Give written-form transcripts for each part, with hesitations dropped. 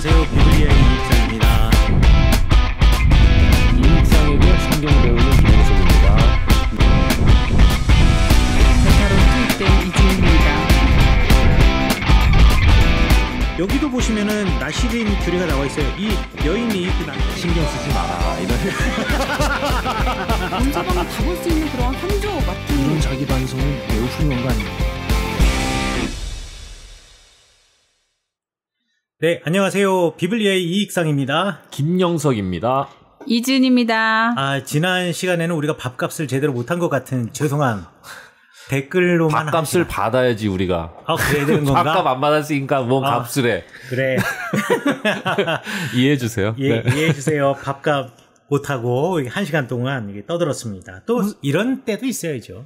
안녕하세요. 비블리아의 이익상입니다. 이익상에게 성경을 배우는 김영석입니다. 베타로 투입된 이지은입니다. 여기도 보시면은 나시린 교리가 나와 있어요. 이 여인이 그 신경 쓰지 마라. 이런 문서방을 다 볼 수 있는 그런 한조 같은 이런 자기 반성은 매우 훌륭한 거 아닙니까? 네, 안녕하세요. 비블리아의 이익상입니다. 김영석입니다. 이지은입니다. 지난 시간에는 우리가 밥값을 제대로 못한 것 같은 죄송한 댓글로만 밥값을 받아야지 우리가. 그래야 되는 건가? 밥값 안 받았으니까 뭔 값을 해. 그래. 이해해 주세요. 네. 이해해 주세요. 밥값 못하고 1시간 동안 이게 떠들었습니다. 또 이런 때도 있어야죠.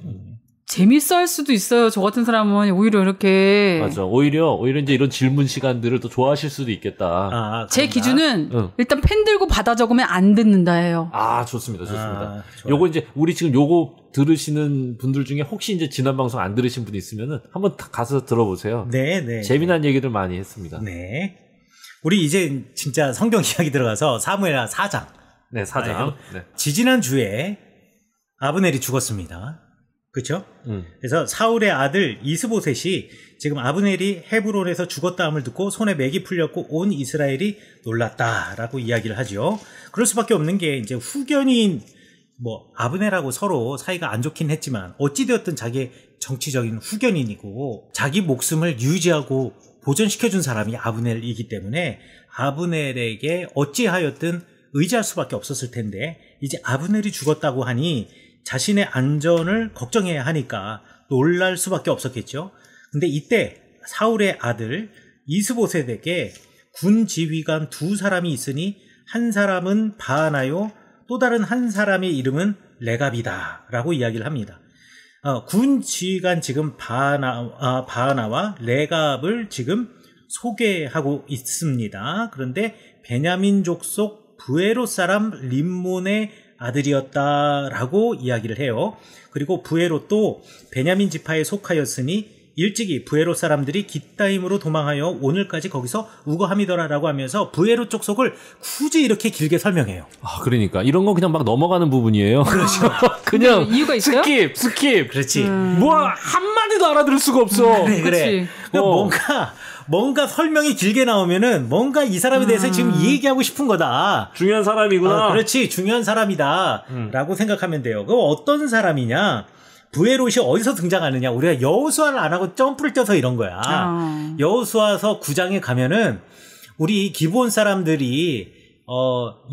재밌어 할 수도 있어요. 저 같은 사람은 오히려 이렇게. 맞아. 오히려 이제 이런 질문 시간들을 또 좋아하실 수도 있겠다. 제 기준은 응. 일단 펜 들고 받아 적으면 안 듣는다예요. 좋습니다. 좋습니다. 좋아요. 요거 이제 우리 지금 요거 들으시는 분들 중에 혹시 이제 지난 방송 안 들으신 분 있으면은 한번 가서 들어보세요. 네. 재미난 얘기들 많이 했습니다. 네. 우리 이제 진짜 성경 이야기 들어가서 사무엘하 4장. 네, 4장. 네. 지지난 주에 아브넬이 죽었습니다. 그렇죠? 그래서 사울의 아들 이스보셋이 지금 아브넬이 헤브론에서 죽었다함을 듣고 손에 맥이 풀렸고 온 이스라엘이 놀랐다라고 이야기를 하죠. 그럴 수밖에 없는 게 이제 후견인 아브넬하고 서로 사이가 안 좋긴 했지만 어찌되었든 자기의 정치적인 후견인이고 자기 목숨을 유지하고 보존시켜준 사람이 아브넬이기 때문에 아브넬에게 어찌하였든 의지할 수밖에 없었을 텐데 이제 아브넬이 죽었다고 하니 자신의 안전을 걱정해야 하니까 놀랄 수밖에 없었겠죠. 근데 이때 사울의 아들 이스보셋에게 군 지휘관 두 사람이 있으니 한 사람은 바하나요 또 다른 한 사람의 이름은 레갑이다 라고 이야기를 합니다. 군 지휘관 지금 바하나와 레갑을 지금 소개하고 있습니다. 그런데 베냐민 족속 브에롯 사람 림몬의 아들이었다라고 이야기를 해요. 그리고 브에롯도 베냐민 지파에 속하였으니 일찍이 브에롯 사람들이 깃다임으로 도망하여 오늘까지 거기서 우거함이더라라고 하면서 브에롯 족속을 굳이 이렇게 길게 설명해요. 그러니까 이런 건 그냥 막 넘어가는 부분이에요. 그렇죠. 그냥 이유가 있어요? 스킵. 그렇지. 한마디도 알아들을 수가 없어. 그래. 뭔가 설명이 길게 나오면은 뭔가 이 사람에 대해서 지금 얘기하고 싶은 거다. 중요한 사람이구나. 그렇지. 중요한 사람이다. 라고 생각하면 돼요. 그럼 어떤 사람이냐? 브에롯이 어디서 등장하느냐? 우리가 여호수아를 안 하고 점프를 뛰어서 이런 거야. 여호수아서 9장에 가면은 우리 기브온 사람들이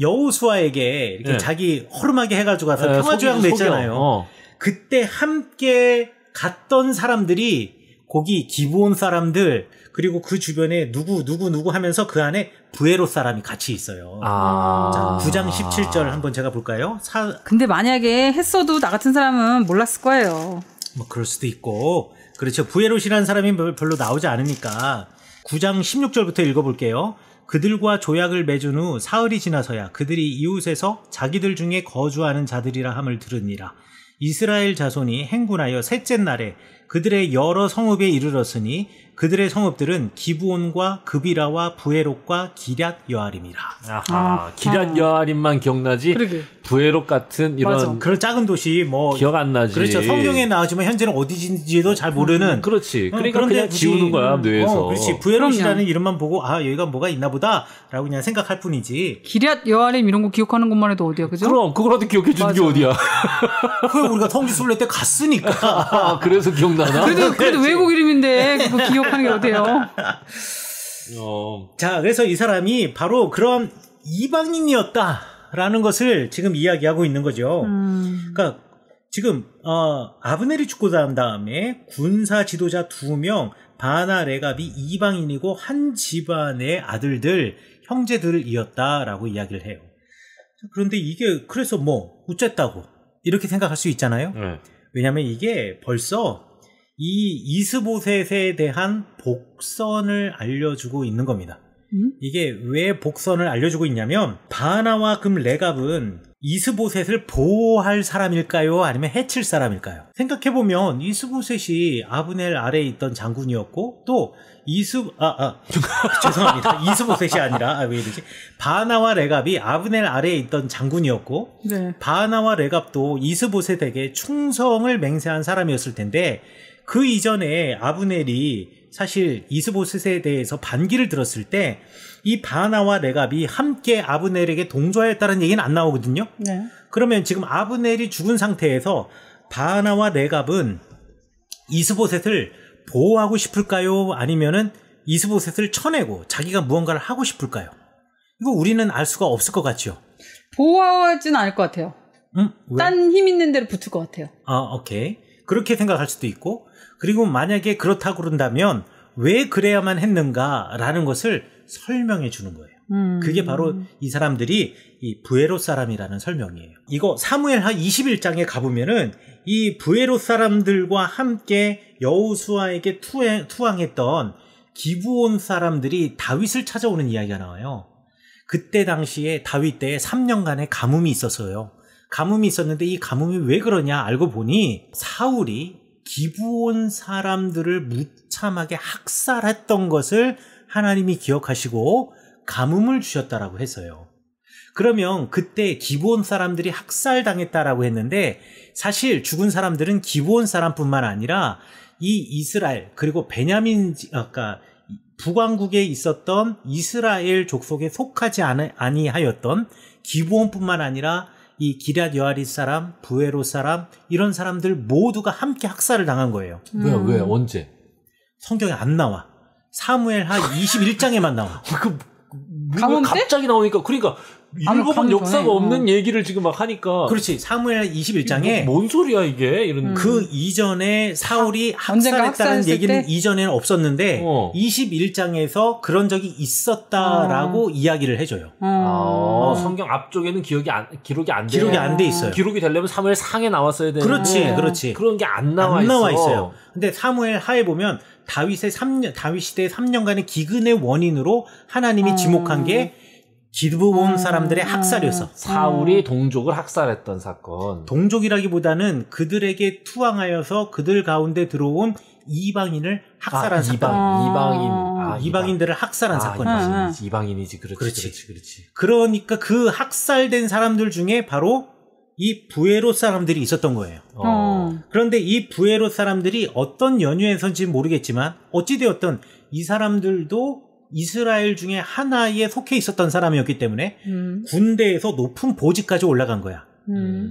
여호수아에게 이렇게 자기 허름하게 해가지고 가서 평화조약 냈잖아요. 그때 함께 갔던 사람들이 거기 기브온 사람들 그리고 그 주변에 누구 하면서 그 안에 브에롯 사람이 같이 있어요. 자, 9장 17절 한번 제가 볼까요? 근데 만약에 했어도 나 같은 사람은 몰랐을 거예요. 그럴 수도 있고. 그렇죠. 브에롯이라는 사람이 별로 나오지 않으니까 9장 16절부터 읽어볼게요. 그들과 조약을 맺은 후 사흘이 지나서야 그들이 이웃에서 자기들 중에 거주하는 자들이라 함을 들으니라. 이스라엘 자손이 행군하여 셋째 날에 그들의 여러 성읍에 이르렀으니 그들의 성읍들은 기브온과 그비라와 부에롯과 기럇 여아림이라. 기럇 여아림만 기억나지. 그러게. 부에롯 같은 이런 맞아. 그런 작은 도시 기억 안 나지. 그렇죠. 성경에 나오지만 현재는 어디인지도 잘 모르는. 그렇지. 그러니까 그냥 지우는 거야 뇌에서. 그렇지. 부에롯이라는 이름만 보고 여기가 뭐가 있나 보다라고 그냥 생각할 뿐이지. 기럇 여아림 이런 거 기억하는 것만 해도 어디야, 그죠? 그럼 그거라도 기억해 주는 게 어디야. 그래 우리가 성지순례 때 갔으니까. 그래서 기억나나? 그래도 외국 이름인데 그거 기억하는 게 어때요? 자, 그래서 이 사람이 바로 그런 이방인이었다라는 것을 지금 이야기하고 있는 거죠. 그러니까 지금 아브넬이 죽고 난 다음에 군사 지도자 2명 바하나 레갑이 이방인이고 한 집안의 아들들 형제들이었다라고 이야기를 해요. 그런데 이게 그래서 어쨌다고 이렇게 생각할 수 있잖아요. 왜냐하면 이게 벌써 이 이스보셋에 대한 복선을 알려주고 있는 겁니다. 이게 왜 복선을 알려주고 있냐면 바나와 금 레갑은 이스보셋을 보호할 사람일까요? 아니면 해칠 사람일까요? 생각해보면 이스보셋이 아브넬 아래에 있던 장군이었고 또 죄송합니다. 이스보셋이 아니라 왜 이러지? 바나와 레갑이 아브넬 아래에 있던 장군이었고 네. 바나와 레갑도 이스보셋에게 충성을 맹세한 사람이었을 텐데 그 이전에 아브넬이 사실 이스보셋에 대해서 반기를 들었을 때 이 바나와 레갑이 함께 아브넬에게 동조하였다는 얘기는 안 나오거든요. 네. 그러면 지금 아브넬이 죽은 상태에서 바나와 레갑은 이스보셋을 보호하고 싶을까요? 아니면은 이스보셋을 쳐내고 자기가 무언가를 하고 싶을까요? 이거 우리는 알 수가 없을 것 같죠. 보호하지는 않을 것 같아요. 왜? 딴 힘 있는 데로 붙을 것 같아요. 오케이. 그렇게 생각할 수도 있고, 그리고 만약에 그렇다고 그런다면 왜 그래야만 했는가라는 것을 설명해 주는 거예요. 그게 바로 이 사람들이 이 부에롯 사람이라는 설명이에요. 이거 사무엘하 21장에 가보면은 이 부에롯 사람들과 함께 여호수아에게 투항했던 기브온 사람들이 다윗을 찾아오는 이야기가 나와요. 그때 당시에 다윗 때에 3년간의 가뭄이 있었어요. 가뭄이 있었는데 이 가뭄이 왜 그러냐 알고 보니 사울이 기브온 사람들을 무참하게 학살했던 것을 하나님이 기억하시고 가뭄을 주셨다라고 했어요. 그러면 그때 기브온 사람들이 학살당했다라고 했는데 사실 죽은 사람들은 기브온 사람뿐만 아니라 이 이스라엘 그리고 베냐민 아까 북왕국에 있었던 이스라엘 족속에 속하지 아니하였던 기브온뿐만 아니라 이 기럇 여아릿 사람, 부에롯 사람 이런 사람들 모두가 함께 학살을 당한 거예요. 왜 언제? 성경에 안 나와. 사무엘하 21장에만 나와. 가뭄 때? 갑자기 나오니까 그러니까 읽어본 역사가 없는 얘기를 지금 막 하니까 그렇지. 사무엘 21장에 뭔 소리야 이게 이런 그 이전에 사울이 학살했다는 얘기는 때? 이전에는 없었는데 21장에서 그런 적이 있었다라고 이야기를 해줘요. 성경 앞쪽에는 기록이 안 돼 있어요. 기록이 되려면 사무엘 상에 나왔어야 되는데 그렇지. 그런 게 안 나와 있어요. 근데 사무엘 하에 보면 다윗 시대의 3년간의 기근의 원인으로 하나님이 지목한 게 기브온 사람들의 학살이었어. 사울이 동족을 학살했던 사건. 동족이라기보다는 그들에게 투항하여서 그들 가운데 들어온 이방인을 학살한 사건. 이방인들을 학살한 사건이지. 이방인이지. 그렇지. 그러니까 그 학살된 사람들 중에 바로 이 부에롯 사람들이 있었던 거예요. 그런데 이 부에롯 사람들이 어떤 연유에서인지 모르겠지만 어찌되었든 이 사람들도 이스라엘 중에 하나에 속해 있었던 사람이었기 때문에 군대에서 높은 보직까지 올라간 거야.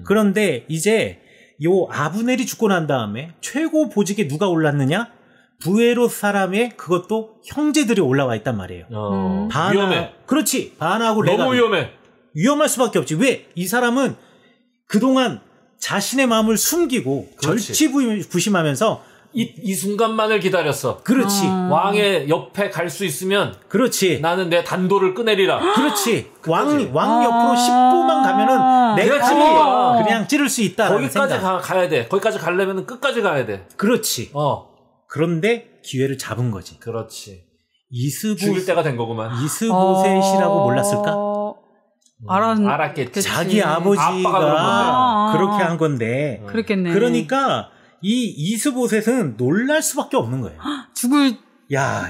그런데 이제 요 아브넬이 죽고 난 다음에 최고 보직에 누가 올랐느냐? 부에롯 사람의 그것도 형제들이 올라와 있단 말이에요. 위험해. 그렇지. 바나하고 레갑이. 너무 위험해. 위험할 수밖에 없지. 왜? 이 사람은 그동안 자신의 마음을 숨기고 절치부심하면서 이 순간만을 기다렸어. 그렇지. 왕의 옆에 갈 수 있으면 그렇지. 나는 내 단도를 꺼내리라. 그렇지. 왕 옆으로 10步만 가면은 내가 그냥 찌를 수 있다. 거기까지 가야 돼. 거기까지 가려면 끝까지 가야 돼. 그렇지. 그런데 기회를 잡은 거지. 그렇지. 죽일 때가 된 거구만. 이스보셋이라고 몰랐을까? 알았겠지. 자기 아버지가 그렇게 한 건데. 그렇겠네. 그러니까 이 이스보셋은 놀랄 수밖에 없는 거예요.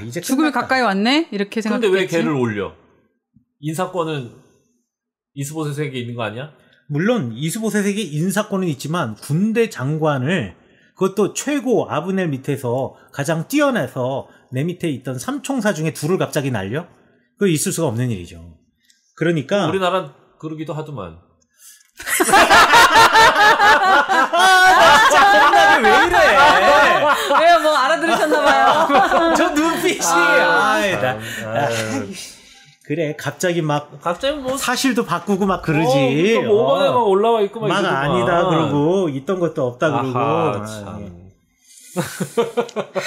이제 죽을 가까이 왔네? 이렇게 생각했겠지. 근데 왜 걔를 올려? 인사권은 이스보셋에게 있는 거 아니야? 물론 이스보셋에게 인사권은 있지만 군대 장관을 그것도 최고 아브넬 밑에서 가장 뛰어나서 내 밑에 있던 삼총사 중에 둘을 갑자기 날려? 그거 있을 수가 없는 일이죠. 그러니까 우리나라는 그러기도 하더만. 진짜 왜 이래? 왜요? 뭐 알아들으셨나봐요. 저 눈빛이. 그래 갑자기 뭐 사실도 바꾸고 막 그러지. 뭐만에 막 올라와 있고 막 아니다 그러고 있던 것도 없다 그러고. 참.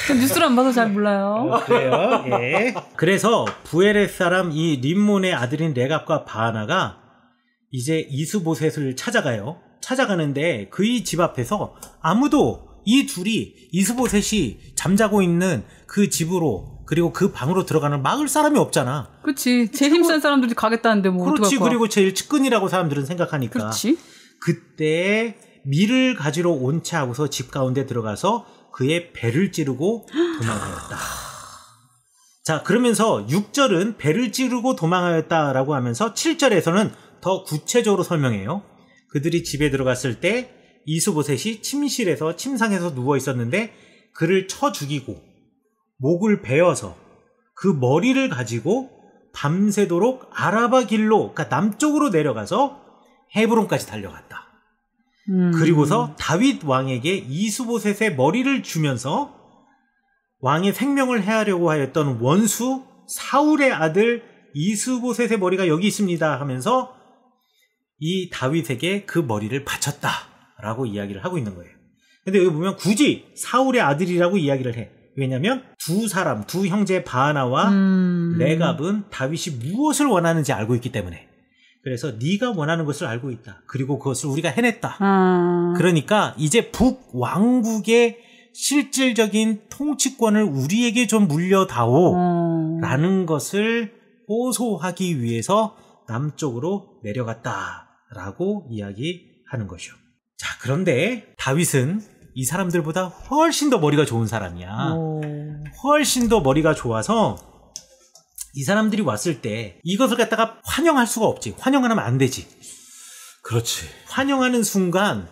뉴스를 안 봐서 잘 몰라요. 그래요. 예. 그래서 부에렛 사람 이 림몬의 아들인 레갑과 바나가 이제 이스보셋을 찾아가요. 찾아가는데 그의 집 앞에서 아무도 이 둘이 이스보셋이 잠자고 있는 그 집으로 그리고 그 방으로 들어가는 막을 사람이 없잖아. 그렇지. 제일 힘센 사람들이 가겠다는데 뭐 그렇지. 어떡할 거야. 그리고 제일 측근이라고 사람들은 생각하니까. 그렇지. 그때 밀을 가지러 온 채 하고서 집 가운데 들어가서 그의 배를 찌르고 도망하였다. 자, 그러면서 6절은 배를 찌르고 도망하였다라고 하면서 7절에서는 더 구체적으로 설명해요. 그들이 집에 들어갔을 때 이스보셋이 침실에서 침상에서 누워 있었는데 그를 쳐 죽이고 목을 베어서 그 머리를 가지고 밤새도록 아라바 길로, 그러니까 남쪽으로 내려가서 헤브론까지 달려갔다. 그리고서 다윗 왕에게 이스보셋의 머리를 주면서 왕의 생명을 해하려고 하였던 원수 사울의 아들 이스보셋의 머리가 여기 있습니다 하면서 이 다윗에게 그 머리를 바쳤다라고 이야기를 하고 있는 거예요. 근데 여기 보면 굳이 사울의 아들이라고 이야기를 해. 왜냐면 두 형제 바하나와 레갑은 다윗이 무엇을 원하는지 알고 있기 때문에. 그래서 네가 원하는 것을 알고 있다. 그리고 그것을 우리가 해냈다. 그러니까 이제 북왕국의 실질적인 통치권을 우리에게 좀 물려다오 라는 것을 호소하기 위해서 남쪽으로 내려갔다라고 이야기하는 것이요. 자, 그런데 다윗은 이 사람들보다 훨씬 더 머리가 좋은 사람이야. 훨씬 더 머리가 좋아서 이 사람들이 왔을 때 이것을 갖다가 환영할 수가 없지. 환영을 하면 안 되지. 그렇지. 환영하는 순간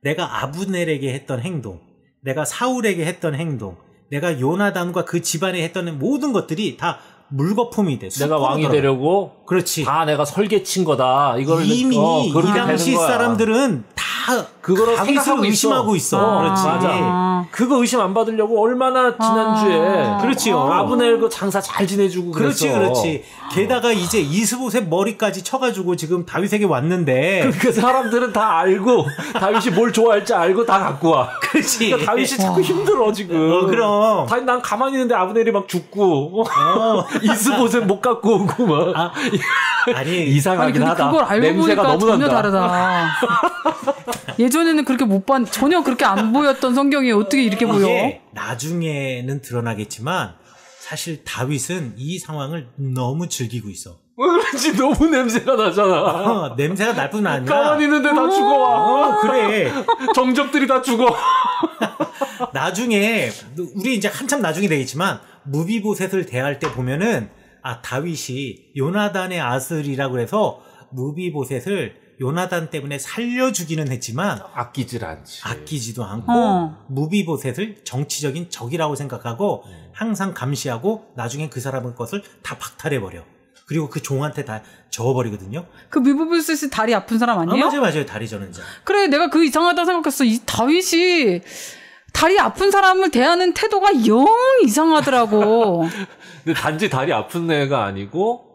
내가 아브넬에게 했던 행동, 내가 사울에게 했던 행동, 내가 요나단과 그 집안에 했던 모든 것들이 다 물거품이 돼. 내가 왕이 되려고 그렇지. 다 내가 설계친 거다. 이걸 이미 이 당시 사람들은 다 그거를 생각하고 의심하고 있어. 그렇지. 맞아. 그거 의심 안 받으려고 얼마나 지난주에 그렇지요. 아브넬 그 장사 잘 지내주고 그랬어. 그렇지. 게다가 이제 이스보셋 머리까지 쳐가지고 지금 다윗에게 왔는데 그 사람들은 다 알고 다윗이 뭘 좋아할지 알고 다 갖고 와. 그렇지. 그러니까 다윗이 자꾸 힘들어 지금. 그럼. 다윗 난 가만히 있는데 아브넬이 막 죽고 이스보셋 못 갖고 오고 막. 아니 이상하긴 하다. 그걸 알고 냄새가 보니까 너무 전혀 난다. 다르다. 예전에는 그렇게 전혀 그렇게 안 보였던 성경이 어떻게 이렇게 보여? 나중에는 드러나겠지만 사실 다윗은 이 상황을 너무 즐기고 있어. 그렇지 너무 냄새가 나잖아. 냄새가 날 뿐 아니라 가만히 있는데 다 죽어와. 그래. 정적들이 다 죽어. 나중에 우리 이제 한참 나중에 되겠지만 무비보셋을 대할 때 보면은 다윗이 요나단의 아들이라고 해서 무비보셋을 요나단 때문에 살려주기는 했지만 아끼질 않지. 아끼지도 않고 무비보셋을 정치적인 적이라고 생각하고 항상 감시하고 나중에 그 사람의 것을 다 박탈해버려. 그리고 그 종한테 다 저어버리거든요. 그 무비보셋이 다리 아픈 사람 아니에요? 맞아요. 다리 저는 자. 그래 내가 그 이상하다 생각했어. 이 다윗이 다리 아픈 사람을 대하는 태도가 영 이상하더라고. 근데 단지 다리 아픈 애가 아니고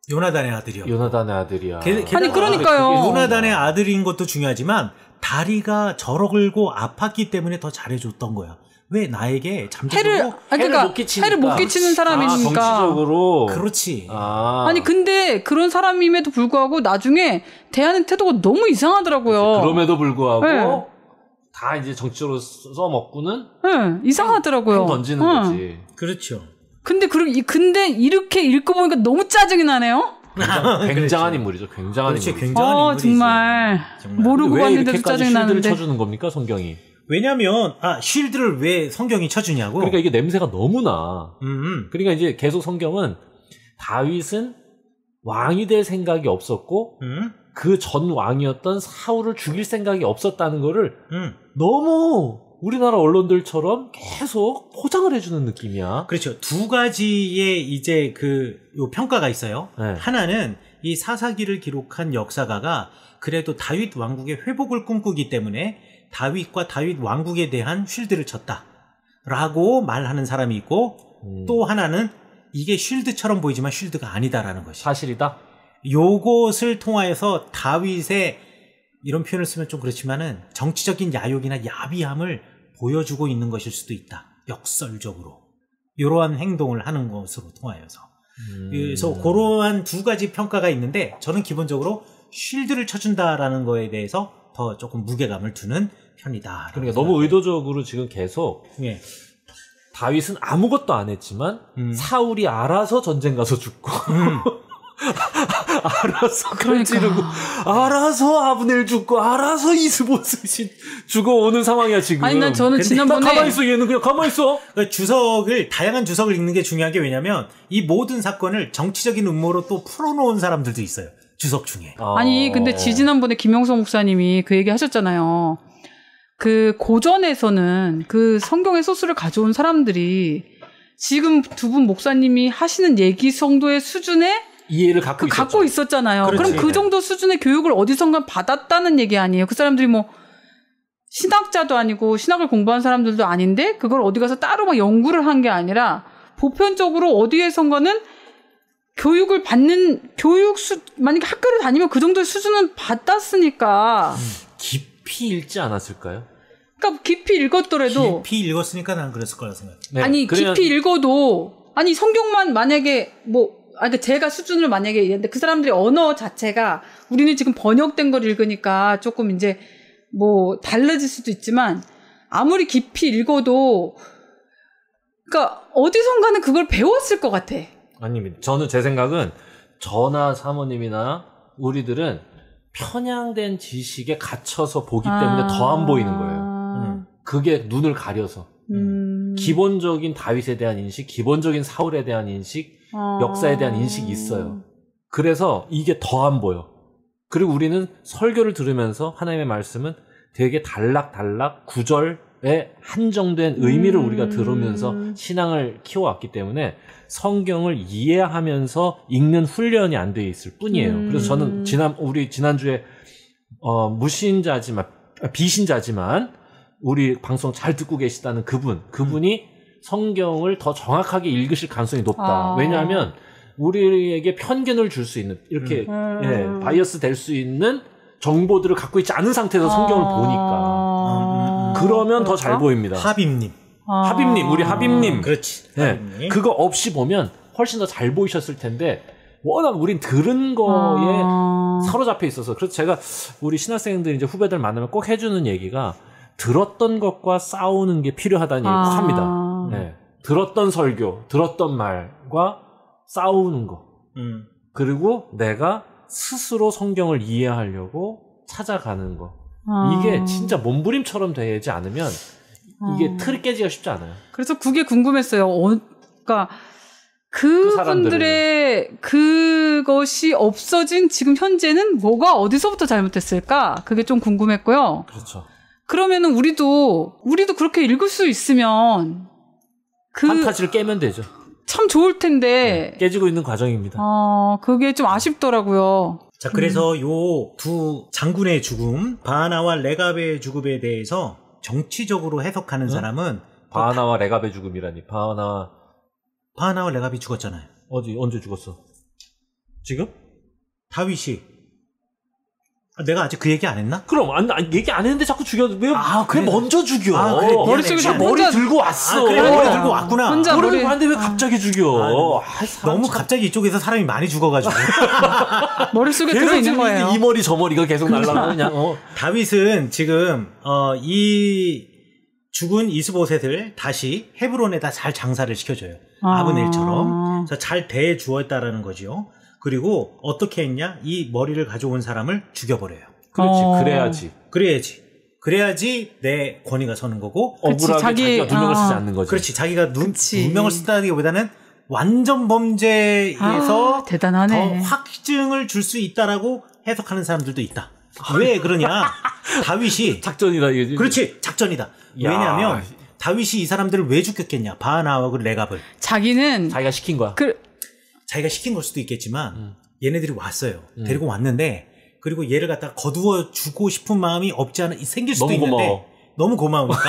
요나단의 아들이요. 요나단의 아들이야. 아니 그러니까요. 요나단의 아들인 것도 중요하지만 다리가 저러글고 아팠기 때문에 더 잘해줬던 거야. 왜 나에게 잠재적으로 해를 못 끼치는 사람이니까. 정치적으로. 그렇지. 아니 근데 그런 사람임에도 불구하고 나중에 대하는 태도가 너무 이상하더라고요. 그럼에도 불구하고 다 이제 정치적으로 써먹고는 이상하더라고요. 던지는 거지. 그렇죠. 근데 이렇게 읽고 보니까 너무 짜증이 나네요. 굉장한 인물이죠. 굉장한 인물. 굉장한 인물이지. 정말 모르고 봤는데도 짜증이 나는데. 쉴드를 쳐주는 겁니까 성경이? 왜냐면 쉴드를 왜 성경이 쳐주냐고. 그러니까 이게 냄새가 너무 나. 그러니까 이제 계속 성경은 다윗은 왕이 될 생각이 없었고 그 전 왕이었던 사울을 죽일 생각이 없었다는 거를 너무 우리나라 언론들처럼 계속 포장을 해주는 느낌이야. 그렇죠. 두 가지의 이제 요 평가가 있어요. 네. 하나는 이 사사기를 기록한 역사가가 그래도 다윗 왕국의 회복을 꿈꾸기 때문에 다윗과 다윗 왕국에 대한 쉴드를 쳤다라고 말하는 사람이 있고 또 하나는 이게 쉴드처럼 보이지만 쉴드가 아니다라는 것이 사실이다. 요것을 통하여서 다윗의 이런 표현을 쓰면 좀 그렇지만은 정치적인 야욕이나 야비함을 보여주고 있는 것일 수도 있다. 역설적으로. 이러한 행동을 하는 것으로 통하여서. 그래서 그러한 두 가지 평가가 있는데 저는 기본적으로 쉴드를 쳐준다라는 거에 대해서 더 조금 무게감을 두는 편이다. 그러니까 너무 의도적으로 지금 계속 다윗은 아무것도 안 했지만 사울이 알아서 전쟁 가서 죽고 알아서 칼 찌르고 알아서 아브넬 죽고 알아서 이스보셋이 죽어오는 상황이야 지금. 아니 난 저는 지난번에 가만히 있어. 얘는 그냥 가만히 있어. 그러니까 다양한 주석을 읽는 게 중요한 게 왜냐면 이 모든 사건을 정치적인 음모로 또 풀어놓은 사람들도 있어요. 주석 중에. 아니 근데 지난번에 김영석 목사님이 그 얘기 하셨잖아요. 그 고전에서는 그 성경의 소스를 가져온 사람들이 지금 두 분 목사님이 하시는 얘기 정도의 수준의 이해를 갖고 있었잖아요. 그렇지. 그럼 그 정도 수준의 교육을 어디선가 받았다는 얘기 아니에요. 그 사람들이 뭐 신학자도 아니고 신학을 공부한 사람들도 아닌데 그걸 어디 가서 따로 막 연구를 한 게 아니라 보편적으로 어디에선가는 교육을 받는 만약에 학교를 다니면 그 정도의 수준은 받았으니까 깊이 읽지 않았을까요? 그러니까 깊이 읽었더라도 깊이 읽었으니까 난 그랬을 거라 생각해. 네, 아니 깊이 읽어도 아니 성경만 만약에 그러니까 제가 수준을 만약에 얘기했는데 그 사람들이 언어 자체가 우리는 지금 번역된 걸 읽으니까 조금 이제 뭐 달라질 수도 있지만 아무리 깊이 읽어도 그러니까 어디선가는 그걸 배웠을 것 같아. 아닙니다. 저는 제 생각은 저나 사모님이나 우리들은 편향된 지식에 갇혀서 보기 때문에 더 안 보이는 거예요. 그게 눈을 가려서. 기본적인 다윗에 대한 인식, 기본적인 사울에 대한 인식, 역사에 대한 인식이 있어요. 그래서 이게 더 안 보여. 그리고 우리는 설교를 들으면서 하나님의 말씀은 되게 단락단락 구절에 한정된 의미를 우리가 들으면서 신앙을 키워왔기 때문에 성경을 이해하면서 읽는 훈련이 안 돼 있을 뿐이에요. 그래서 저는 지난주에 비신자지만 우리 방송 잘 듣고 계시다는 그분이 성경을 더 정확하게 읽으실 가능성이 높다. 왜냐하면 우리에게 편견을 줄 수 있는 이렇게 바이어스 될 수 있는 정보들을 갖고 있지 않은 상태에서 성경을 보니까 그러면 더 잘 보입니다. 하빔님, 우리 하빔님. 그렇지. 네, 그거 없이 보면 훨씬 더 잘 보이셨을 텐데 워낙 우린 들은 거에 사로잡혀 있어서 그래서 제가 우리 신학생들 이제 후배들 만나면 꼭 해주는 얘기가 들었던 것과 싸우는 게 필요하다는 얘기를 꼭 합니다. 네. 들었던 설교, 들었던 말과 싸우는 거. 그리고 내가 스스로 성경을 이해하려고 찾아가는 거. 이게 진짜 몸부림처럼 되지 않으면 이게 틀이 깨지기가 쉽지 않아요. 그래서 그게 궁금했어요. 그러니까 그분들의 그것이 없어진 지금 현재는 뭐가 어디서부터 잘못됐을까? 그게 좀 궁금했고요. 그렇죠. 그러면은 우리도 그렇게 읽을 수 있으면 판타지를 깨면 되죠. 참 좋을 텐데. 네, 깨지고 있는 과정입니다. 그게 좀 아쉽더라고요. 자, 그래서 요 두 장군의 죽음, 바하나와 레갑의 죽음에 대해서 정치적으로 해석하는 사람은 바하나와 레갑의 죽음이라니. 바하나와 레갑이 죽었잖아요. 언제 죽었어? 지금? 다윗이. 내가 아직 그 얘기 안 했나? 그럼 얘기 안 했는데 자꾸 죽여. 왜 먼저 죽여? 그래, 머릿속에 머리 들고 왔어. 그래, 머리 들고 왔구나. 머리 들고 왔는데 왜 갑자기 죽여? 너무 갑자기 이쪽에서 사람이 많이 죽어가지고. 머릿속에 들어있는 거예요. 이 머리 저 머리가 계속 날아가냐. 다윗은 지금 이 죽은 이스보셋을 다시 헤브론에다 잘 장사를 시켜줘요. 아브넬처럼. 그래서 잘 대주었다라는 거죠. 그리고 어떻게 했냐? 이 머리를 가져온 사람을 죽여버려요. 그렇지. 그래야지 내 권위가 서는 거고. 억울하게 자기가 누명을 쓰지 않는 거지. 그렇지. 자기가 누명을 쓴다기보다는 완전 범죄에서 대단하네. 더 확증을 줄 수 있다라고 해석하는 사람들도 있다. 왜 그러냐? 다윗이 작전이다. 이게. 그렇지. 작전이다. 왜냐하면 다윗이 이 사람들을 왜 죽였겠냐? 바하나와 레갑을. 자기가 시킨 거야. 자기가 시킨 걸 수도 있겠지만 얘네들이 왔어요. 데리고 왔는데 그리고 얘를 갖다가 거두어 주고 싶은 마음이 없지 않아 생길 수도 있는데 너무 고마우니까.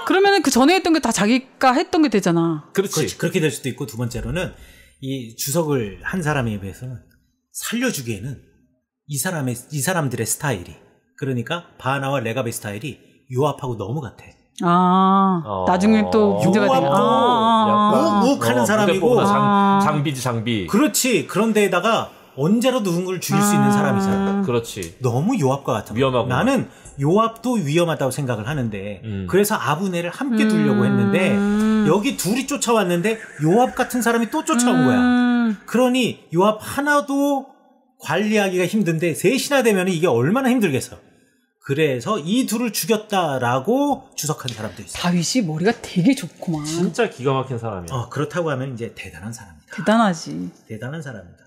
그러면은 그 전에 했던 게 다 자기가 했던 게 되잖아. 그렇지. 그렇게 될 수도 있고 두 번째로는 이 주석을 한 사람에 비해서는 살려주기에는 이 사람들의 스타일이 그러니까 바하나와 레갑의 스타일이 요압하고 너무 같아. 나중에 또 문제가 되네. 우욱하는 사람이고 장비. 그렇지. 그런데다가 언제라도 누군가를 죽일 수 있는 사람이잖아. 그렇지. 너무 요압과 같아. 위험하고. 나는 요압도 위험하다고 생각을 하는데 그래서 아브넬을 함께 두려고 했는데 여기 둘이 쫓아왔는데 요압 같은 사람이 또 쫓아온 거야. 그러니 요압 하나도 관리하기가 힘든데 셋이나 되면 이게 얼마나 힘들겠어. 그래서 이 둘을 죽였다라고 주석한 사람도 있어요. 다윗이 머리가 되게 좋구만. 진짜 기가 막힌 사람이야. 그렇다고 하면 이제 대단한 사람이다. 대단하지. 대단한 사람이다.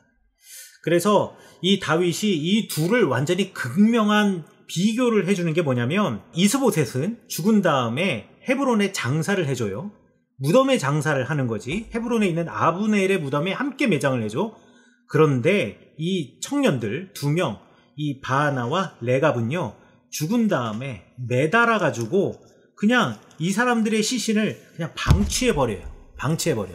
그래서 이 다윗이 이 둘을 완전히 극명한 비교를 해주는 게 뭐냐면 이스보셋은 죽은 다음에 헤브론에 장사를 해줘요. 무덤에 장사를 하는 거지. 헤브론에 있는 아브넬의 무덤에 함께 매장을 해줘. 그런데 이 청년들 2명, 이 바하나와 레갑은요, 죽은 다음에 매달아가지고 그냥 이 사람들의 시신을 그냥 방치해버려요. 방치해버려.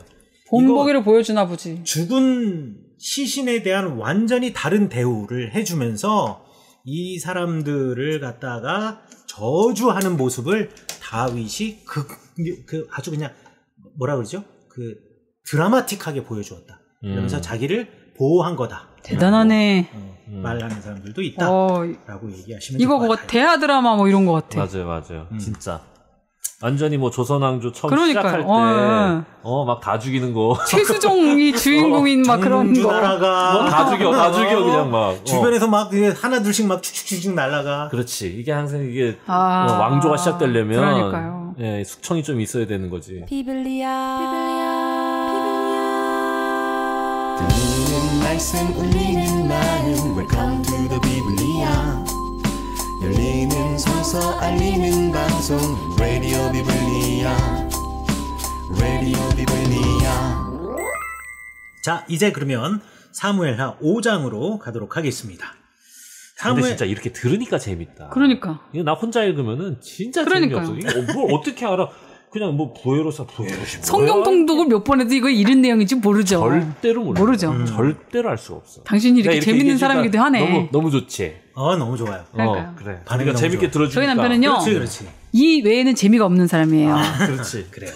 본보기를 보여주나 보지. 죽은 시신에 대한 완전히 다른 대우를 해주면서 이 사람들을 갖다가 저주하는 모습을 다윗이 아주 그냥 뭐라 그러죠? 드라마틱하게 보여주었다. 그러면서 자기를 보호한 거다. 대단하네. 말하는 사람들도 있다라고 얘기하시면 이거 그거 대하 드라마 뭐 이런 거 같아. 맞아요. 진짜. 완전히 뭐 조선왕조 처음 그러니까요. 시작할 때 막 다 죽이는 거. 최수종이 주인공인 막 그런 거. 날아가. 다 죽여 그냥 막. 주변에서 막 하나 둘씩 막 축축축축 날아가. 그렇지. 이게 항상 이게 왕조가 시작되려면 그러니까요. 예, 숙청이 좀 있어야 되는 거지. 비블리아 들리는 말씀 울리는 마음 Welcome to the 비블리아 열리는 성서 알리는 방송 라디오 비블리아 라디오 비블리아. 자, 이제 그러면 사무엘하 5장으로 가도록 하겠습니다. 근데 진짜 이렇게 들으니까 재밌다. 그러니까. 이거 나 혼자 읽으면은 진짜 재미없어. 이거 뭘 어떻게 알아? 그냥 뭐 부에로서 성경 통독을 몇 번 해도 이거 이런 내용인지 모르죠. 절대로 모르죠. 절대로 알 수가 없어. 당신이 이렇게 재밌는 사람이기도 하네. 너무 좋지. 너무 좋아요. 그러니까요. 그래. 그러니까 재밌게 들어주니까. 저희 남편은요. 그렇지. 이 외에는 재미가 없는 사람이에요. 그렇지. 그래요.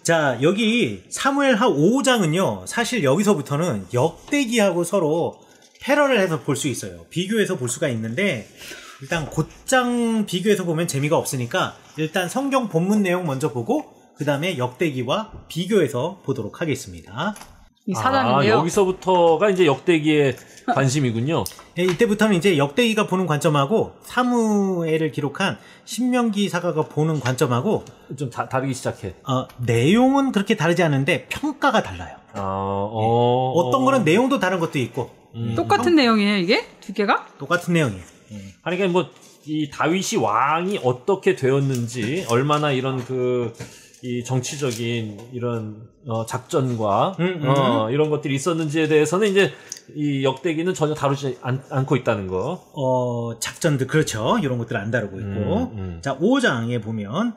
자, 여기 사무엘하 5장은요. 사실 여기서부터는 역대기하고 서로 패러를 해서 볼 수 있어요. 비교해서 볼 수가 있는데 일단 곧장 비교해서 보면 재미가 없으니까 일단 성경 본문 내용 먼저 보고 그 다음에 역대기와 비교해서 보도록 하겠습니다. 이 사단인데요. 여기서부터가 이제 역대기의 관심이군요. 네, 이때부터는 이제 역대기가 보는 관점하고 사무엘을 기록한 신명기 사가가 보는 관점하고 좀 다르기 시작해. 내용은 그렇게 다르지 않은데 평가가 달라요. 어떤 거는 내용도 다른 것도 있고. 똑같은 내용이에요, 이게? 두 개가? 똑같은 내용이에요. 그러니까 뭐 이 다윗이 왕이 어떻게 되었는지 얼마나 이런 이 정치적인 이런 작전과 이런 것들이 있었는지에 대해서는 이제 이 역대기는 전혀 다루지 않고 있다는 거. 작전들 그렇죠. 이런 것들 안 다루고 있고. 자, 5장에 보면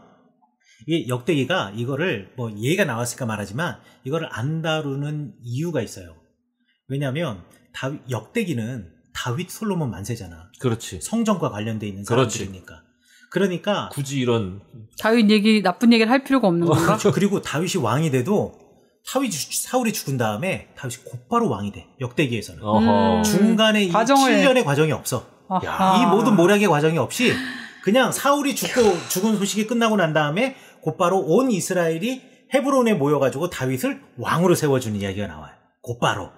이 역대기가 이거를 뭐 예가 나왔을까 말하지만 이거를 안 다루는 이유가 있어요. 왜냐하면 역대기는 다윗 솔로몬 만세잖아. 그렇지. 성전과 관련돼 있는 사람들이니까. 그러니까 굳이 이런 다윗 나쁜 얘기를 할 필요가 없는 건가? 그렇죠. 그리고 다윗이 왕이 돼도 사울이 죽은 다음에 다윗이 곧바로 왕이 돼. 역대기에서는. 중간에 이 7년의 과정이 없어. 이 모든 모략의 과정이 없이 그냥 사울이 죽은 소식이 끝나고 난 다음에 곧바로 온 이스라엘이 헤브론에 모여가지고 다윗을 왕으로 세워주는 이야기가 나와요. 곧바로.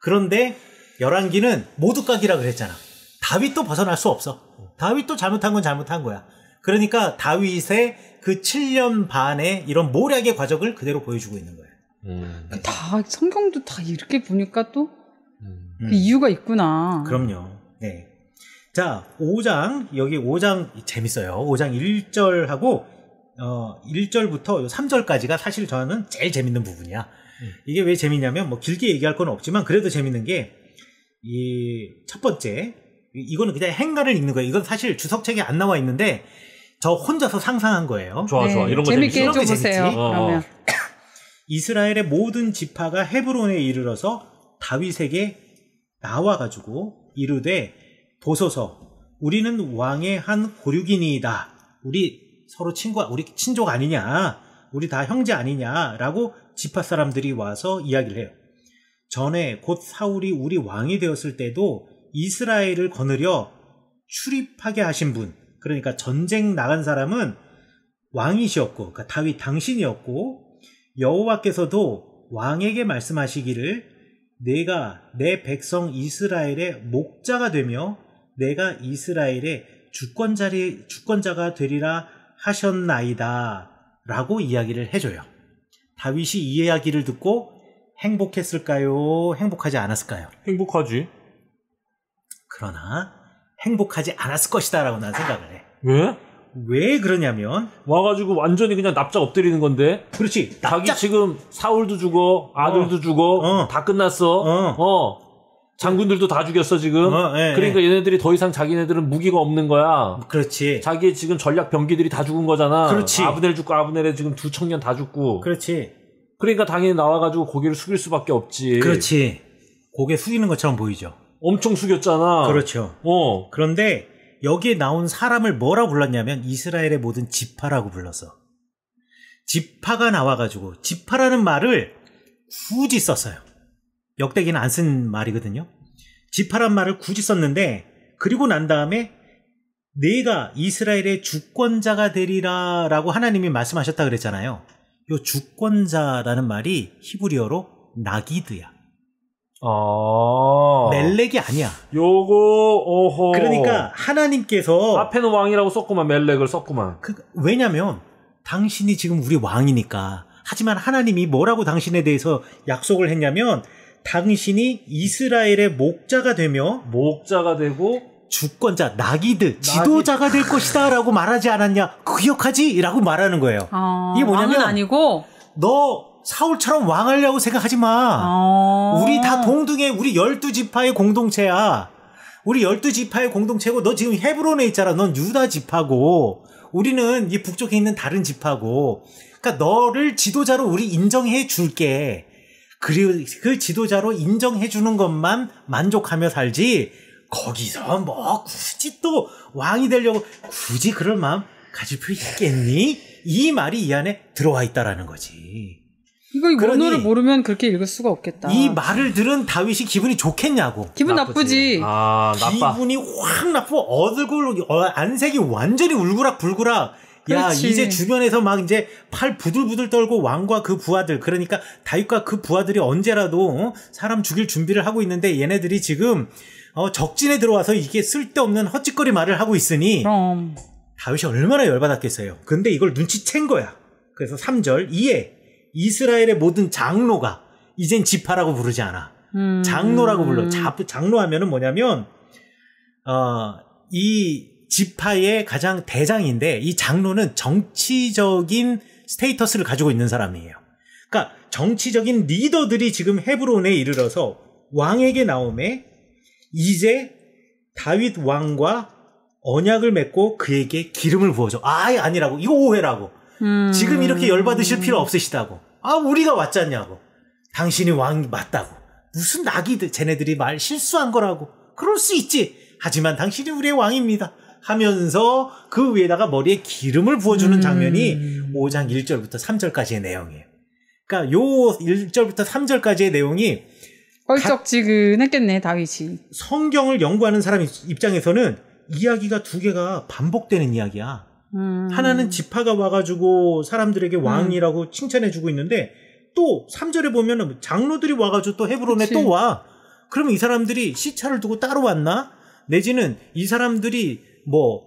그런데 열왕기는 모두각이라 그랬잖아. 다윗도 벗어날 수 없어. 다윗도 잘못한 건 잘못한 거야. 그러니까 다윗의 그 7년 반의 이런 모략의 과정을 그대로 보여주고 있는 거예요. 다 성경도 다 이렇게 보니까 또 그 이유가 있구나. 그럼요. 네. 자, 5장 여기 5장 재밌어요. 5장 1절하고 1절부터 3절까지가 사실 저는 제일 재밌는 부분이야. 이게 왜 재밌냐면 뭐 길게 얘기할 건 없지만 그래도 재밌는 게 이 첫 번째 이거는 그냥 행가를 읽는 거예요. 이건 사실 주석책에 안 나와 있는데 저 혼자서 상상한 거예요. 좋아. 이런 거 재밌게 해줘보세요. 그러면 이스라엘의 모든 지파가 헤브론에 이르러서 다윗에게 나와가지고 이르되 보소서 우리는 왕의 한 고륙이니이다. 우리 서로 우리 친족 아니냐? 우리 다 형제 아니냐라고 지파 사람들이 와서 이야기를 해요. 전에 곧 사울이 우리 왕이 되었을 때도 이스라엘을 거느려 출입하게 하신 분, 그러니까 전쟁 나간 사람은 왕이시었고, 그러니까 다윗 당신이었고, 여호와께서도 왕에게 말씀하시기를 내가 내 백성 이스라엘의 목자가 되며 내가 이스라엘의 주권자가 되리라 하셨나이다 라고 이야기를 해줘요. 다윗이 이 이야기를 듣고 행복했을까요? 행복하지 않았을까요? 행복하지. 그러나 행복하지 않았을 것이다 라고 난 생각을 해. 왜? 왜 그러냐면 와가지고 완전히 그냥 납작 엎드리는 건데. 그렇지. 자기 지금 사울도 죽어, 아들도 죽어, 다 끝났어. 장군들도 다 죽였어 지금. 그러니까 얘네들이 더 이상 자기네들은 무기가 없는 거야. 그렇지. 자기의 지금 전략 병기들이 다 죽은 거잖아. 그렇지. 아브넬 죽고 아브넬에 지금 두 청년 다 죽고. 그렇지. 그러니까 당연히 나와가지고 고개를 숙일 수밖에 없지. 그렇지. 고개 숙이는 것처럼 보이죠. 엄청 숙였잖아. 그렇죠. 그런데 여기에 나온 사람을 뭐라고 불렀냐면 이스라엘의 모든 지파라고 불렀어. 지파가 나와가지고 지파라는 말을 굳이 썼어요. 역대기는 안 쓴 말이거든요. 지파란 말을 굳이 썼는데 그리고 난 다음에 내가 이스라엘의 주권자가 되리라 라고 하나님이 말씀하셨다 그랬잖아요. 요 주권자라는 말이 히브리어로 나기드야. 멜렉이 아니야. 요거 그러니까 하나님께서 앞에는 왕이라고 썼구만. 멜렉을 썼구만. 왜냐면 당신이 지금 우리 왕이니까. 하지만 하나님이 뭐라고 당신에 대해서 약속을 했냐면 당신이 이스라엘의 목자가 되며 목자가 되고 주권자 나기드 지도자가 될 것이다 라고 말하지 않았냐. 기억하지? 라고 말하는 거예요. 이게 뭐냐면 왕은 아니고 너 사울처럼 왕하려고 생각하지 마. 우리 다 동등해. 우리 12지파의 공동체야. 우리 12지파의 공동체고 너 지금 헤브론에 있잖아. 넌 유다 지파고 우리는 이 북쪽에 있는 다른 지파고. 그러니까 너를 지도자로 우리 인정해 줄게. 그리고 그 지도자로 인정해 주는 것만 만족하며 살지. 거기서 뭐 굳이 또 왕이 되려고 굳이 그럴 마음 가질 필요 있겠니? 이 말이 이 안에 들어와 있다라는 거지. 이거 원어를 모르면 그렇게 읽을 수가 없겠다. 이 말을 들은 다윗이 기분이 좋겠냐고. 기분 나쁘지. 나빠. 기분이 확 나쁘고 얼굴 안색이 완전히 울그락불그락. 야, 그렇지. 이제 주변에서 막 이제 팔 부들부들 떨고 왕과 그 부하들, 그러니까 다윗과 그 부하들이 언제라도 사람 죽일 준비를 하고 있는데 얘네들이 지금 적진에 들어와서 이게 쓸데없는 헛짓거리 말을 하고 있으니 그럼 다윗이 얼마나 열받았겠어요. 근데 이걸 눈치챈 거야. 그래서 3절 이에 이스라엘의 모든 장로가 이젠 지파라고 부르지 않아. 장로라고 불러. 장로 하면은 뭐냐면 이 지파의 가장 대장인데 이 장로는 정치적인 스테이터스를 가지고 있는 사람이에요. 그러니까 정치적인 리더들이 지금 헤브론에 이르러서 왕에게 나오매 이제 다윗 왕과 언약을 맺고 그에게 기름을 부어줘. 아니라고. 이거 오해라고. 지금 이렇게 열받으실 필요 없으시다고. 우리가 왔잖냐고. 당신이 왕이 맞다고. 무슨 낙이들 쟤네들이 말 실수한 거라고. 그럴 수 있지. 하지만 당신이 우리의 왕입니다. 하면서 그 위에다가 머리에 기름을 부어주는 장면이 5장 1절부터 3절까지의 내용이에요. 그러니까 요 1절부터 3절까지의 내용이 껄쩍지근했겠네 다윗이. 성경을 연구하는 사람 입장에서는 이야기가 두 개가 반복되는 이야기야. 하나는 지파가 와가지고 사람들에게 왕이라고 칭찬해주고 있는데 또 3절에 보면은 장로들이 와가지고 또 헤브론에 또 와. 그러면 이 사람들이 시차를 두고 따로 왔나? 내지는 이 사람들이 뭐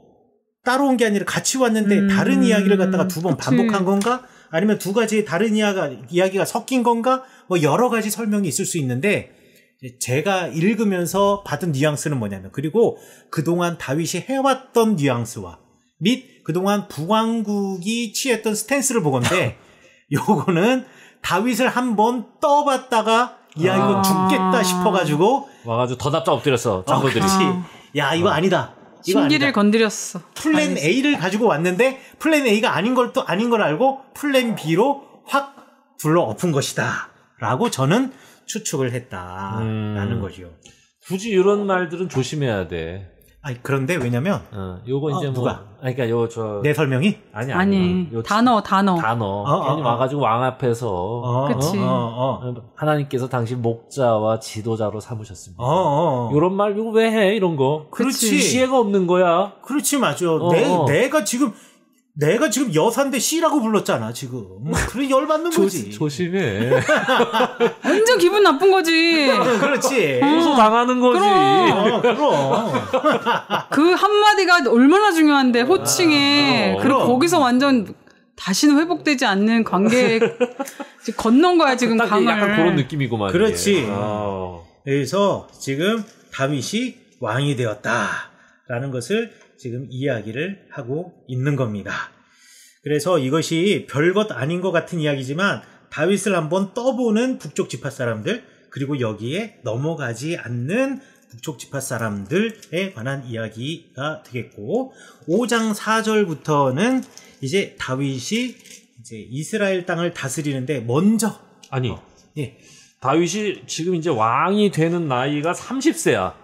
따로 온 게 아니라 같이 왔는데 다른 이야기를 갖다가 두 번 반복한 건가? 아니면 두 가지의 다른 이야기가 섞인 건가? 뭐 여러 가지 설명이 있을 수 있는데 제가 읽으면서 받은 뉘앙스는 뭐냐면 그리고 그동안 다윗이 해왔던 뉘앙스와 및 그동안 북왕국이 취했던 스탠스를 보건데 요거는 다윗을 한번 떠봤다가 이거 죽겠다 싶어가지고 와가지고 더 납작 엎드렸어 장로들이. 야 이거 아니다. 신기를 건드렸어. 플랜 A를 가지고 왔는데 플랜 A가 아닌 걸 또 아닌 걸 알고 플랜 B로 확 불러 엎은 것이다 라고 저는 추측을 했다라는 거죠. 굳이 이런 말들은 조심해야 돼. 그런데 왜냐면 요거 이제 누가? 그러니까 내 설명이? 아니 단어 괜히 와가지고 왕 앞에서 그치. 하나님께서 당신 목자와 지도자로 삼으셨습니다. 요런 말 이거 왜 해? 이런 거. 그렇지. 지혜가 없는 거야. 그렇지 맞아. 내가 지금 내가 지금 여사인데 씨라고 불렀잖아 지금. 그래 열받는 거지. 조심해. 완전 기분 나쁜 거지. 그렇지. 고소 당하는 거지. 그럼. 그 한마디가 얼마나 중요한데 호칭에. 그리고 거기서 완전 다시는 회복되지 않는 관계에 건넌 거야 지금 강을. 약간 그런 느낌이구만. 그렇지. 그래서 지금 다윗이 왕이 되었다라는 것을 지금 이야기를 하고 있는 겁니다. 그래서 이것이 별것 아닌 것 같은 이야기지만 다윗을 한번 떠보는 북쪽 지파 사람들, 그리고 여기에 넘어가지 않는 북쪽 지파 사람들에 관한 이야기가 되겠고, 5장 4절부터는 이제 다윗이 이제 이스라엘 땅을 다스리는데 먼저 예. 다윗이 지금 이제 왕이 되는 나이가 30세야.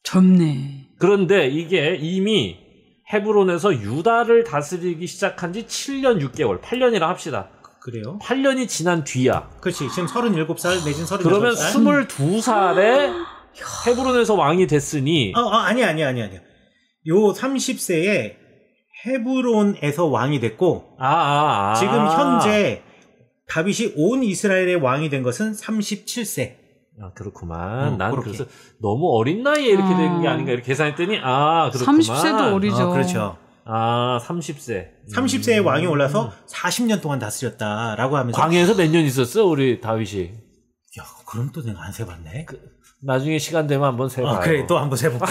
젊네. 그런데 이게 이미 헤브론에서 유다를 다스리기 시작한 지 7년 6개월, 8년이라 합시다. 그래요? 8년이 지난 뒤야. 그렇지. 지금 37살 내진 36살. 그러면 22살에 헤브론에서 왕이 됐으니. 아니야. 요 30세에 헤브론에서 왕이 됐고, 지금 현재 다윗이 온 이스라엘의 왕이 된 것은 37세. 그렇구만. 난 그래서 너무 어린 나이에 이렇게 된 게 아닌가 이렇게 계산했더니, 그렇구만. 30세도 어리죠. 그렇죠. 30세. 30세에 왕이 올라서 40년 동안 다스렸다라고 하면서. 광야에서 몇 년 있었어, 우리 다윗이? 야, 그럼 또 내가 안 세봤네. 나중에 시간 되면 한번 세봐요. 그래, 또 한번 세볼게.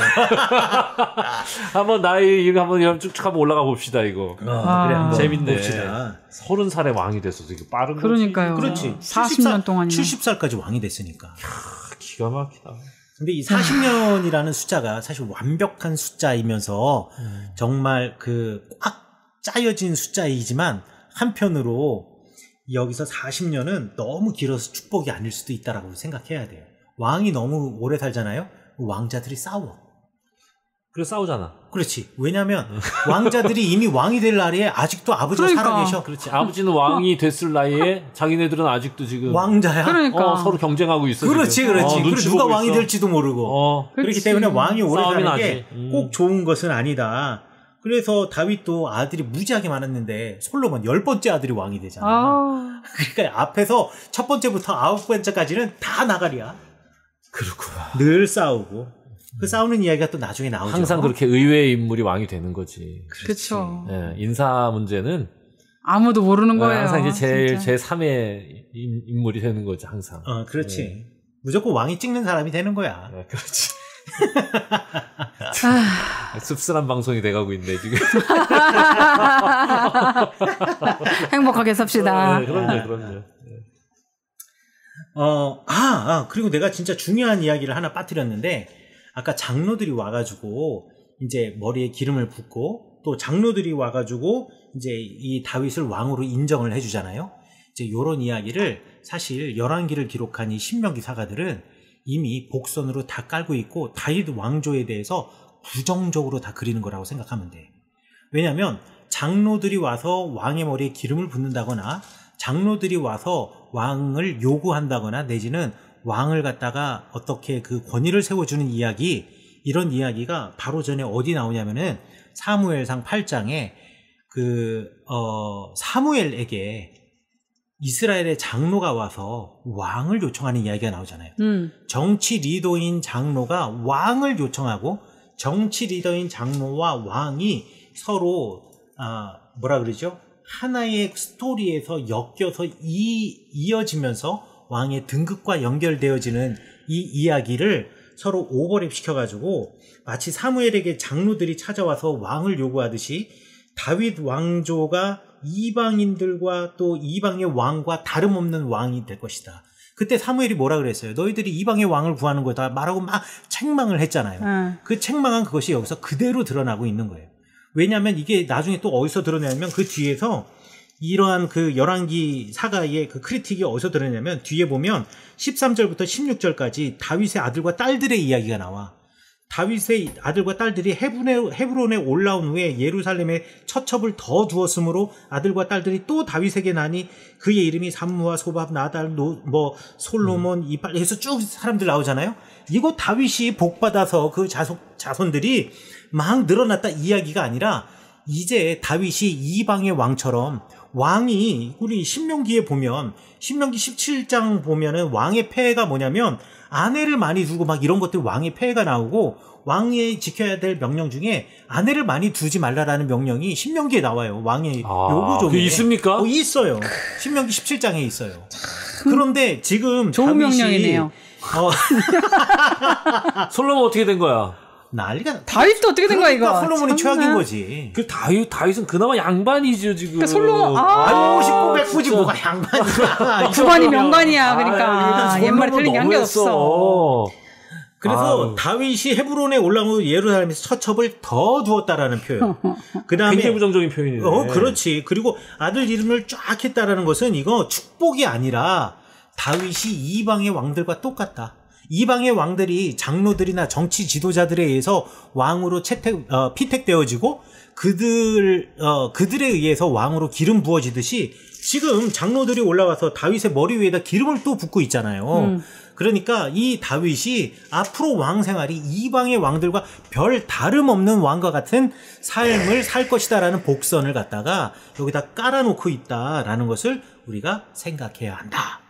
한번 나이, 이거 한번 쭉쭉 한번 올라가 봅시다, 이거. 그래, 한번 재밌네. 봅시다. 30살에 왕이 됐어. 되게 빠른 거지. 그러니까요. 그렇지. 40년 동안이나. 70살까지 왕이 됐으니까. 기가 막히다. 근데 이 40년이라는 숫자가 사실 완벽한 숫자이면서 정말 그 꽉 짜여진 숫자이지만 한편으로 여기서 40년은 너무 길어서 축복이 아닐 수도 있다라고 생각해야 돼요. 왕이 너무 오래 살잖아요. 왕자들이 싸워. 그래서 싸우잖아. 그렇지. 왜냐면 왕자들이 이미 왕이 될 나이에 아직도 아버지가 살아계셔. 그렇지. 아버지는 왕이 됐을 나이에 자기네들은 아직도 지금 왕자야. 그러니까. 서로 경쟁하고 있어. 그렇지. 지금. 그리고 누가 왕이 될지도 모르고. 그렇기 그렇지. 때문에 왕이 오래 사는 게 나지. 꼭 좋은 것은 아니다. 그래서 다윗도 아들이 무지하게 많았는데 솔로몬 10번째 아들이 왕이 되잖아. 그러니까 앞에서 첫 번째부터 9번째까지는 다 나가리야. 그렇구나. 늘 싸우고. 그 싸우는 이야기가 또 나중에 나오죠. 항상 그렇게 의외의 인물이 왕이 되는 거지. 그렇죠. 네, 인사 문제는 아무도 모르는 거예요. 항상 이제 제 3의 인물이 되는 거지, 항상. 그렇지. 무조건 왕이 찍는 사람이 되는 거야. 네, 그렇지. 씁쓸한 방송이 돼가고 있네, 지금. 행복하게 삽시다. 그럼요. 그리고 내가 진짜 중요한 이야기를 하나 빠뜨렸는데, 아까 장로들이 와가지고, 이제 머리에 기름을 붓고, 또 장로들이 와가지고, 이제 이 다윗을 왕으로 인정을 해주잖아요. 이제 요런 이야기를 사실 열왕기를 기록한 이 신명기 사가들은 이미 복선으로 다 깔고 있고, 다윗 왕조에 대해서 부정적으로 다 그리는 거라고 생각하면 돼. 왜냐면, 장로들이 와서 왕의 머리에 기름을 붓는다거나, 장로들이 와서 왕을 요구한다거나, 내지는 왕을 갖다가 어떻게 그 권위를 세워주는 이야기, 이런 이야기가 바로 전에 어디 나오냐면은 사무엘상 8장에 사무엘에게 이스라엘의 장로가 와서 왕을 요청하는 이야기가 나오잖아요. 정치 리더인 장로가 왕을 요청하고, 정치 리더인 장로와 왕이 서로 뭐라 그러죠? 하나의 스토리에서 엮여서 이어지면서 왕의 등극과 연결되어지는 이 이야기를 서로 오버랩 시켜가지고 마치 사무엘에게 장로들이 찾아와서 왕을 요구하듯이 다윗 왕조가 이방인들과 또 이방의 왕과 다름없는 왕이 될 것이다. 그때 사무엘이 뭐라 그랬어요? 너희들이 이방의 왕을 구하는 거다 말하고 막 책망을 했잖아요. 그 책망한 그것이 여기서 그대로 드러나고 있는 거예요. 왜냐하면 이게 나중에 또 어디서 드러나냐면 그 뒤에서 이러한 그 열왕기 사가의 그 크리틱이 어디서 드러나냐면 뒤에 보면 13절부터 16절까지 다윗의 아들과 딸들의 이야기가 나와. 다윗의 아들과 딸들이 헤브론에 올라온 후에 예루살렘에 처첩을 더 두었으므로 아들과 딸들이 또 다윗에게 나니 그의 이름이 삼무와 소밥, 나달, 솔로몬, 이빨 해서 쭉 사람들 나오잖아요. 이거 다윗이 복받아서 그 자손들이 막 늘어났다 이야기가 아니라 이제 다윗이 이방의 왕처럼 왕이 우리 신명기에 보면 신명기 17장 보면은 왕의 폐해가 뭐냐면 아내를 많이 두고 막 이런 것들 왕의 폐해가 나오고 왕이 지켜야 될 명령 중에 아내를 많이 두지 말라라는 명령이 신명기에 나와요. 왕의 요구조문에. 그게 있습니까? 있어요. 신명기 17장에 있어요. 그런데 지금 좋은 다윗이 명령이네요. 솔로몬 어떻게 된 거야? 난리가. 다윗도 어떻게 된 거야 이거? 그러니까 솔로몬이 참나. 최악인 거지. 그 다윗은 그나마 양반이죠 지금. 그러니까 솔로몬 아유 1900부지 뭐가 양반이야. 구반이 명반이야. 그러니까 옛말에 틀린 게 한 게 없어. 그래서 다윗이 헤브론에 올라오고 예루살렘에서 처첩을 더 두었다라는 표현. 그다음에 굉장히 부정적인 표현이네. 그렇지. 그리고 아들 이름을 쫙 했다라는 것은 이거 축복이 아니라 다윗이 이방의 왕들과 똑같다. 이방의 왕들이 장로들이나 정치 지도자들에 의해서 왕으로 피택되어지고 그들에 의해서 왕으로 기름 부어지듯이 지금 장로들이 올라와서 다윗의 머리 위에다 기름을 또 붓고 있잖아요. 그러니까 이 다윗이 앞으로 왕 생활이 이방의 왕들과 별 다름없는 왕과 같은 삶을 살 것이다라는 복선을 갖다가 여기다 깔아놓고 있다라는 것을 우리가 생각해야 한다.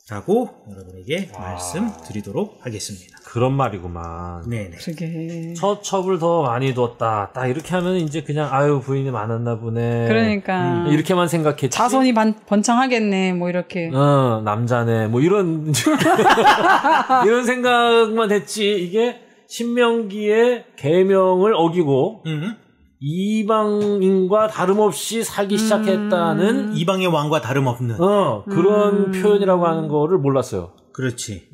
라고 여러분에게 말씀드리도록 하겠습니다. 그런 말이구만. 네네. 그러게. 처첩을 더 많이 뒀다. 딱 이렇게 하면 이제 그냥 아유 부인이 많았나 보네. 그러니까 이렇게만 생각했지. 자손이 번창하겠네. 뭐 이렇게. 남자네. 뭐 이런 이런 생각만 했지. 이게 신명기의 계명을 어기고 이방인과 다름없이 살기 시작했다는 이방의 왕과 다름없는 그런 표현이라고 하는 거를 몰랐어요. 그렇지.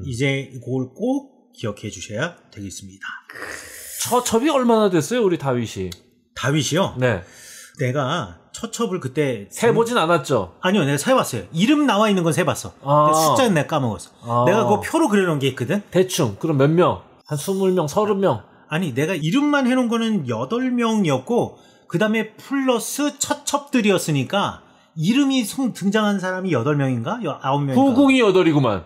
이제 그걸 꼭 기억해 주셔야 되겠습니다. 처첩이 얼마나 됐어요, 우리 다윗이? 다윗이요? 네. 내가 처첩을 그때 세보진 않았죠? 아니요, 내가 세봤어요. 이름 나와 있는 건 세봤어. 숫자는 내가 까먹었어. 내가 그거 표로 그려놓은 게 있거든? 대충. 그럼 몇 명? 한 20명, 30명? 아니, 내가 이름만 해놓은 거는 8명이었고, 그 다음에 플러스 처첩들이었으니까, 이름이 등장한 사람이 8명인가? 9명인가? 후궁이 8이구만.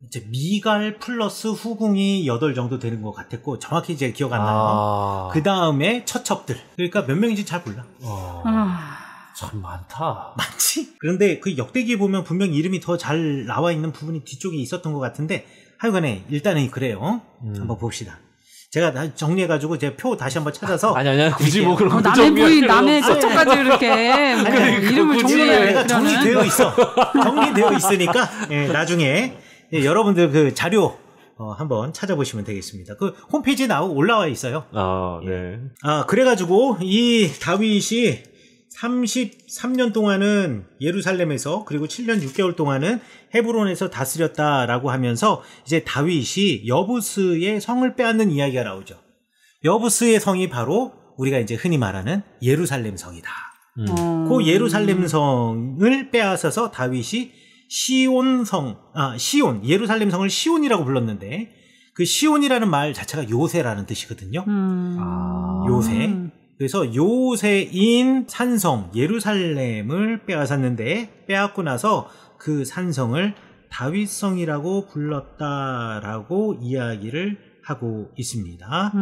이제 미갈 플러스 후궁이 8 정도 되는 것 같았고, 정확히 이제 기억 안 나요. 그 다음에 처첩들. 그러니까 몇 명인지 잘 몰라. 참 많다. 많지? 그런데 그 역대기에 보면 분명 이름이 더 잘 나와 있는 부분이 뒤쪽에 있었던 것 같은데, 하여간에 일단은 그래요. 한번 봅시다. 제가 정리해가지고 제 표 다시 한번 찾아서. 아니, 굳이 뭐 그런 거. 남의 부인, 남의 처처까지 이렇게 뭐 이름을 정리해. 내가 정리되어 있어. 정리되어 있으니까, 나중에, 여러분들 그 자료, 한번 찾아보시면 되겠습니다. 그 홈페이지에 올라와 있어요. 네. 그래가지고 이 다윗이 33년 동안은 예루살렘에서 그리고 7년 6개월 동안은 헤브론에서 다스렸다라고 하면서 이제 다윗이 여부스의 성을 빼앗는 이야기가 나오죠. 여부스의 성이 바로 우리가 이제 흔히 말하는 예루살렘 성이다. 그 예루살렘 성을 빼앗아서 다윗이 시온, 예루살렘 성을 시온이라고 불렀는데 그 시온이라는 말 자체가 요새라는 뜻이거든요. 요새. 그래서 요새인 산성 예루살렘을 빼앗았는데 빼앗고 나서 그 산성을 다윗성이라고 불렀다라고 이야기를 하고 있습니다.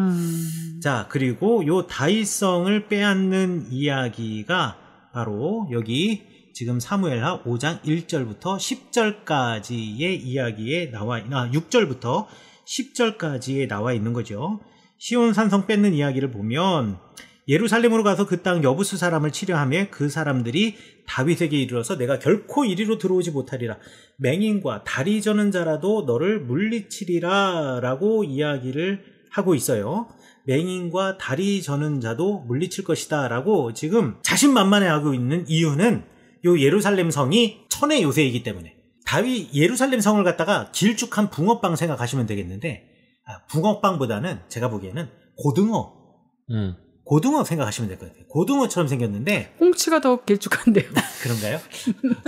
자, 그리고 요 다윗성을 빼앗는 이야기가 바로 여기 지금 사무엘하 5장 1절부터 10절까지의 이야기에 6절부터 10절까지에 나와 있는 거죠. 시온 산성 뺏는 이야기를 보면 예루살렘으로 가서 그 땅 여부스 사람을 치려하며 그 사람들이 다윗에게 이르러서 내가 결코 이리로 들어오지 못하리라. 맹인과 다리 저는 자라도 너를 물리치리라 라고 이야기를 하고 있어요. 맹인과 다리 저는 자도 물리칠 것이다 라고 지금 자신만만해하고 있는 이유는 요 예루살렘 성이 천의 요새이기 때문에. 다윗 예루살렘 성을 갖다가 길쭉한 붕어빵 생각하시면 되겠는데 붕어빵보다는 제가 보기에는 고등어 생각하시면 될 것 같아요. 고등어처럼 생겼는데 홍치가 더 길쭉한데요. 그런가요?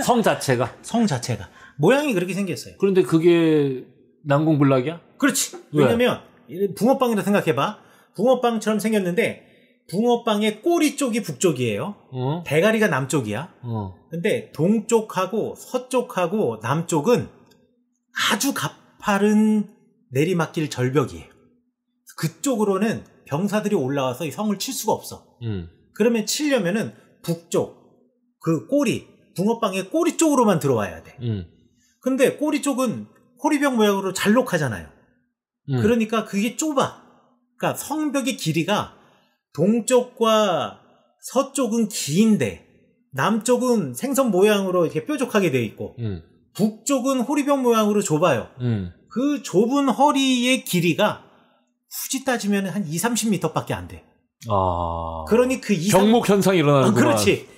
성 자체가 모양이 그렇게 생겼어요. 그런데 그게 난공불락이야? 그렇지. 왜냐면 붕어빵이라 생각해봐. 붕어빵처럼 생겼는데 붕어빵의 꼬리 쪽이 북쪽이에요. 대가리가 남쪽이야. 근데 동쪽하고 서쪽하고 남쪽은 아주 가파른 내리막길 절벽이에요. 그쪽으로는 병사들이 올라와서 이 성을 칠 수가 없어. 그러면 치려면은 북쪽 그 꼬리 붕어빵의 꼬리 쪽으로만 들어와야 돼. 근데 꼬리 쪽은 호리병 모양으로 잘록하잖아요. 그러니까 그게 좁아. 그러니까 성벽의 길이가 동쪽과 서쪽은 긴데 남쪽은 생선 모양으로 이렇게 뾰족하게 되어 있고 북쪽은 호리병 모양으로 좁아요. 그 좁은 허리의 길이가 굳이 따지면 한 2-30m밖에 안 돼. 그러니 그 병목 현상이 일어나는구나. 그렇지.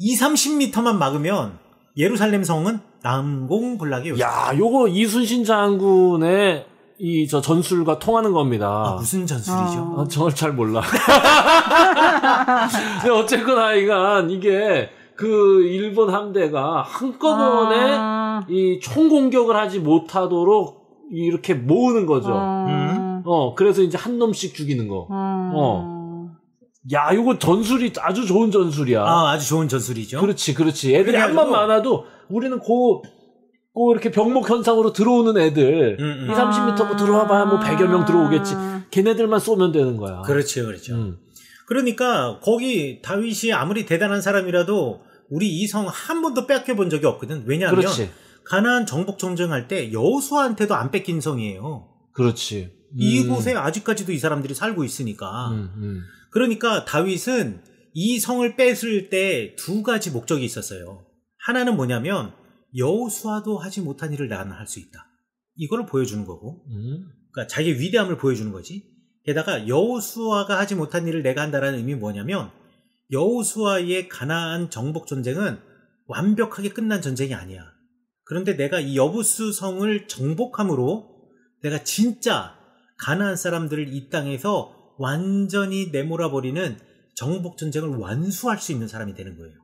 2-30m만 막으면 예루살렘 성은 난공불락이에요. 야, 요거 이순신 장군의 저 전술과 통하는 겁니다. 무슨 전술이죠? 저걸 잘 몰라. 근데 어쨌거나 이게 그 일본 함대가 한꺼번에 이 총공격을 하지 못하도록 이렇게 모으는 거죠. 그래서 이제 한 놈씩 죽이는 거. 야, 요거 전술이 아주 좋은 전술이야. 아주 좋은 전술이죠. 그렇지. 애들이 한번 많아도 우리는 이렇게 병목 현상으로 들어오는 애들 2-30m 들어와봐야 뭐 100여 명 들어오겠지. 걔네들만 쏘면 되는 거야. 그렇죠. 그러니까 거기 다윗이 아무리 대단한 사람이라도 우리 이 성 한 번도 뺏겨본 적이 없거든. 왜냐하면 그렇지. 가나안 정복 전쟁할 때 여호수아한테도 안 뺏긴 성이에요. 그렇지. 이곳에 아직까지도 이 사람들이 살고 있으니까. 그러니까 다윗은 이 성을 뺏을 때 두 가지 목적이 있었어요. 하나는 뭐냐면 여호수아도 하지 못한 일을 나는 할 수 있다. 이거를 보여주는 거고. 그러니까 자기의 위대함을 보여주는 거지. 게다가 여호수아가 하지 못한 일을 내가 한다라는 의미는 뭐냐면 여호수아의 가나안 정복 전쟁은 완벽하게 끝난 전쟁이 아니야. 그런데 내가 이 여부스 성을 정복함으로 내가 진짜 가나안 사람들을 이 땅에서 완전히 내몰아버리는 정복 전쟁을 완수할 수 있는 사람이 되는 거예요.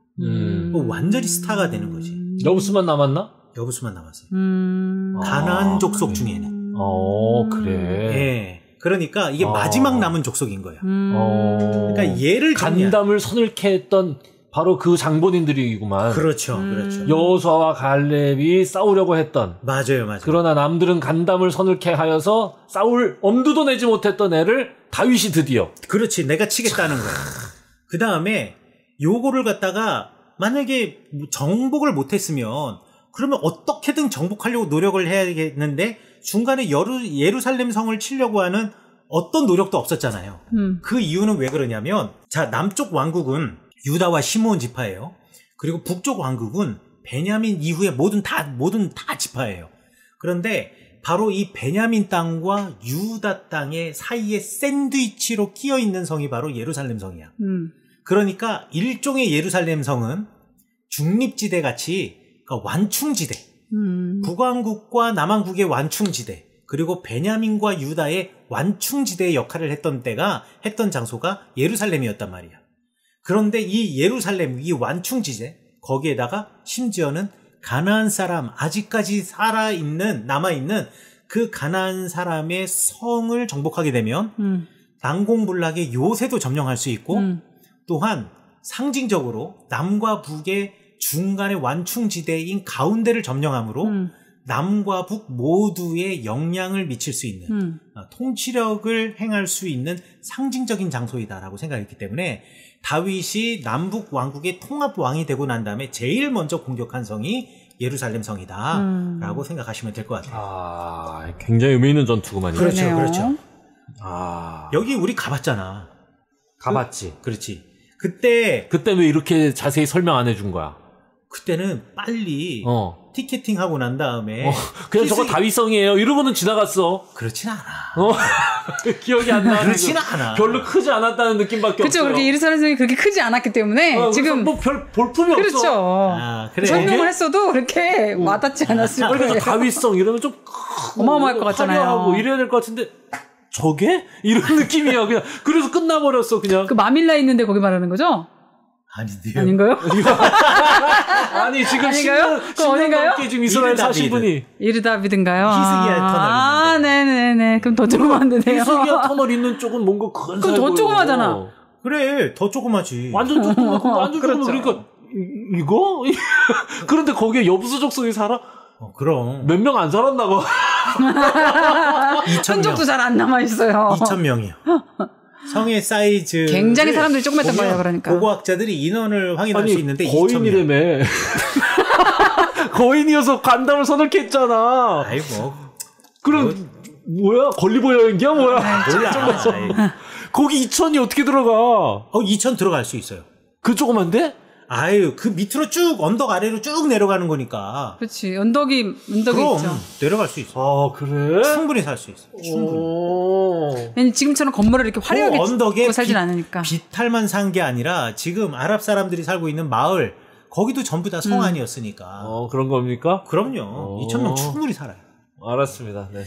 완전히 스타가 되는 거지. 여부스만 남았나? 여부스만 남았어요. 가나안 족속 중에는. 그래. 예. 그러니까 이게 마지막 남은 족속인 거야. 그러니까 얘를 간담을 서늘케 했던 바로 그 장본인들이구만. 그렇죠. 여호수아와 갈렙이 싸우려고 했던. 맞아요. 그러나 남들은 간담을 서늘케 하여서 싸울 엄두도 내지 못했던 애를 다윗이 드디어. 그렇지. 내가 치겠다는 거야. 그 다음에 요거를 갖다가 만약에 정복을 못했으면 그러면 어떻게든 정복하려고 노력을 해야겠는데 중간에 예루살렘 성을 치려고 하는 어떤 노력도 없었잖아요. 그 이유는 왜 그러냐면 남쪽 왕국은 유다와 시므온 지파예요. 그리고 북쪽 왕국은 베냐민 이후에 모든 다 지파예요. 그런데 바로 이 베냐민 땅과 유다 땅의 사이에 샌드위치로 끼어 있는 성이 바로 예루살렘 성이야. 그러니까 일종의 예루살렘 성은 중립지대 같이 그러니까 완충지대. 북왕국과 남왕국의 완충지대. 그리고 베냐민과 유다의 완충지대의 역할을 했던 장소가 예루살렘이었단 말이야. 그런데 이 예루살렘, 이 완충지대, 거기에다가 심지어는 가나안 사람, 아직까지 남아있는 그 가나안 사람의 성을 정복하게 되면 난공불락의 요새도 점령할 수 있고 또한 상징적으로 남과 북의 중간의 완충지대인 가운데를 점령함으로 남과 북 모두의 영향을 미칠 수 있는 통치력을 행할 수 있는 상징적인 장소이다라고 생각했기 때문에 다윗이 남북 왕국의 통합 왕이 되고 난 다음에 제일 먼저 공격한 성이 예루살렘 성이다라고 생각하시면 될 것 같아요. 굉장히 의미 있는 전투구만요. 그렇죠. 여기 우리 가봤잖아. 가봤지. 그렇지. 그때 왜 이렇게 자세히 설명 안 해준 거야? 그때는 빨리 티켓팅 하고 난 다음에 그냥 저거 다윗성이에요 이러고는 지나갔어. 그렇진 않아. 기억이 안 나. 그렇진 않아. 별로 크지 않았다는 느낌밖에 그쵸, 없어요. 그렇게 예루살렘성이 그렇게 크지 않았기 때문에 지금 뭐 별 볼품이 그렇죠. 없어. 그래. 설명을 했어도 그렇게 와닿지 않았을 거예요. 그래서 다윗성 이러면 좀 어마어마할 것 같잖아요. 화려하고 이래야 될 것 같은데 저게? 이런 느낌이야 그냥. 그래서 끝나버렸어 그냥. 그 마밀라 있는데 거기 말하는 거죠? 아닌데요. 아닌가요? 아니 지금 아닌가요? 10년 넘게 지금 이스라엘 사신 분이 이르다비드인가요? 히스기야 터널 있는데. 네네네. 그럼 더 조그만데요. 히스기야 터널 있는 쪽은 뭔가 큰 그럼 더 조그마잖아. 그래, 더 조그마지. 완전 조그맣고 완전 그렇죠. 그러니까 이거? 그런데 거기에 여부수 족속이 살아? 그럼. 몇 명 안 살았나 봐. 2,000명. 흔적도 잘 안 남아 있어요. 2,000명이요. 성의 사이즈 굉장히 사람들이 조그맸던 거예요. 그러니까 고고학자들이 인원을 확인할 수 있는데 거인이라며. 거인이어서 간담을 서늘케 했잖아. 아이 뭐 그럼 뭐야? 걸리버 여행기야 뭐야? 몰라. 거기 2,000이 어떻게 들어가? 2,000 들어갈 수 있어요. 그 조그만데? 아유, 그 밑으로 쭉 언덕 아래로 쭉 내려가는 거니까. 그렇지. 언덕이 그럼 있죠. 내려갈 수 있어. 아, 그래? 충분히 살 수 있어. 충분히. 왜냐면 지금처럼 건물을 이렇게 화려하게 언덕에 살진 않으니까. 비탈만 산 게 아니라 지금 아랍 사람들이 살고 있는 마을 거기도 전부 다 성 아니었으니까. 그런 겁니까? 그럼요. 2,000명 충분히 살아요. 알았습니다. 네.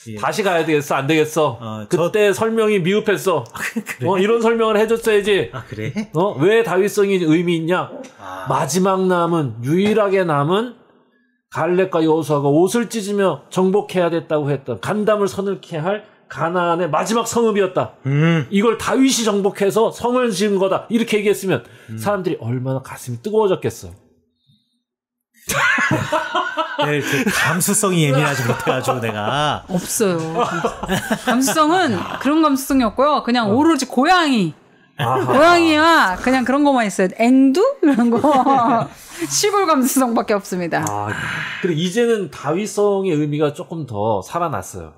예. 다시 가야 되겠어? 안 되겠어? 그때 설명이 미흡했어. 그래? 이런 설명을 해줬어야지. 아, 그래? 왜 다윗성이 의미 있냐? 마지막 유일하게 남은 갈렙과 여호수아가 옷을 찢으며 정복해야 됐다고 했던 간담을 서늘케 할 가나안의 마지막 성읍이었다. 이걸 다윗이 정복해서 성을 지은 거다. 이렇게 얘기했으면 사람들이 얼마나 가슴이 뜨거워졌겠어. 네, 감수성이 예민하지 못해가지고 내가 없어요. 감수성은 그런 감수성이 없고요. 그냥 오로지 고양이. 고양이와 그냥 그런 것만 있어요. 앵두? 이런 거. 시골 감수성밖에 없습니다. 그래, 이제는 다윗성의 의미가 조금 더 살아났어요.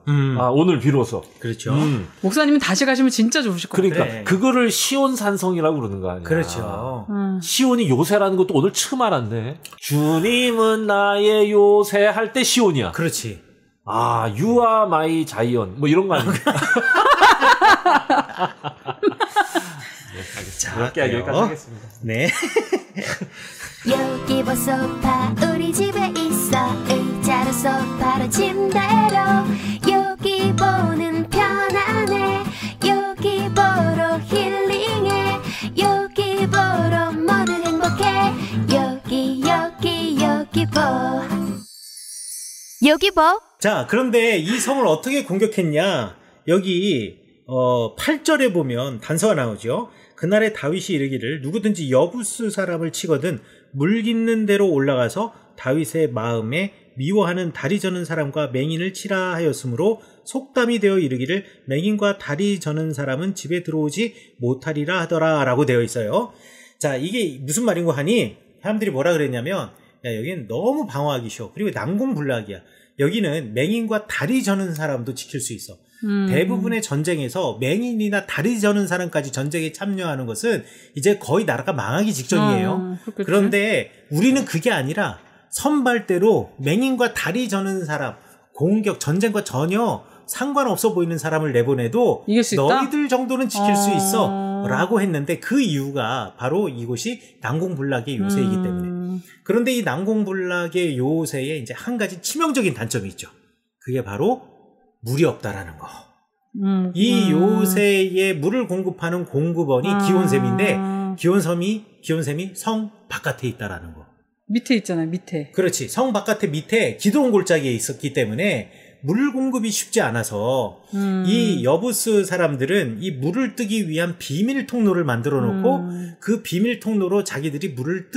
오늘 비로소. 그렇죠. 목사님은 다시 가시면 진짜 좋으실 것 같아요. 그러니까 그거를 시온산성이라고 그러는 거 아니야. 그렇죠. 시온이 요새라는 것도 오늘 처음 알았네. 주님은 나의 요새 할 때 시온이야. 그렇지. You are my 자이언. 뭐 이런 거 아닌가? 자, 여기까지 하겠습니다. 네. 여기 봐 소파 우리 집에 있어 의자로 소파로 침대로 여기 보는 편안해 여기 보러 힐링해 여기 보러 모두 행복해 여기 보 자, 그런데 이 성을 어떻게 공격했냐? 여기 8절에 보면 단서가 나오죠. 그날에 다윗이 이르기를 누구든지 여부스 사람을 치거든 물 깃는 데로 올라가서 다윗의 마음에 미워하는 다리 저는 사람과 맹인을 치라 하였으므로 속담이 되어 이르기를 맹인과 다리 저는 사람은 집에 들어오지 못하리라 하더라 라고 되어 있어요. 자, 이게 무슨 말인고 하니 사람들이 뭐라 그랬냐면 여기는 너무 방어하기 쉬워. 그리고 난공불락이야. 여기는 맹인과 다리 저는 사람도 지킬 수 있어. 대부분의 전쟁에서 맹인이나 다리 저는 사람까지 전쟁에 참여하는 것은 이제 거의 나라가 망하기 직전이에요. 그런데 우리는 그게 아니라 선발대로 맹인과 다리 저는 사람, 전쟁과 전혀 상관없어 보이는 사람을 내보내도 너희들 정도는 지킬 수 있어 라고 했는데 그 이유가 바로 이곳이 난공불락의 요새이기 때문에. 그런데 이 난공불락의 요새에 이제 한 가지 치명적인 단점이 있죠. 그게 바로 물이 없다라는 거. 이 요새에 물을 공급하는 공급원이 기온샘인데 기온샘이 성 바깥에 있다라는 거. 밑에 있잖아요. 밑에. 그렇지. 성 바깥에 밑에 기드온 골짜기에 있었기 때문에 물 공급이 쉽지 않아서 이 여부스 사람들은 이 물을 뜨기 위한 비밀 통로를 만들어 놓고 그 비밀 통로로 자기들이 물을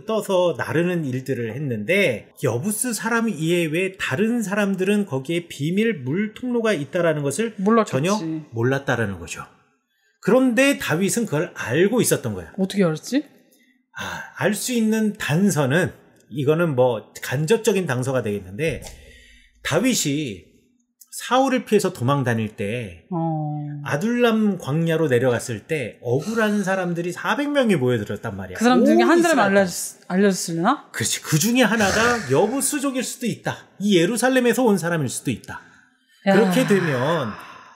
떠서 나르는 일들을 했는데 여부스 사람 이외에 다른 사람들은 거기에 비밀 물 통로가 있다라는 것을 전혀 몰랐다라는 거죠. 그런데 다윗은 그걸 알고 있었던 거야. 어떻게 알았지? 알 수 있는 단서는 이거는 뭐 간접적인 단서가 되겠는데 다윗이 사울을 피해서 도망 다닐 때 아둘람 광야로 내려갔을 때 억울한 사람들이 400명이 모여들었단 말이야. 그 사람 중에 한 사람이 알려줬으려나? 그렇지. 그 중에 하나가 여부수족일 수도 있다. 이 예루살렘에서 온 사람일 수도 있다. 그렇게 되면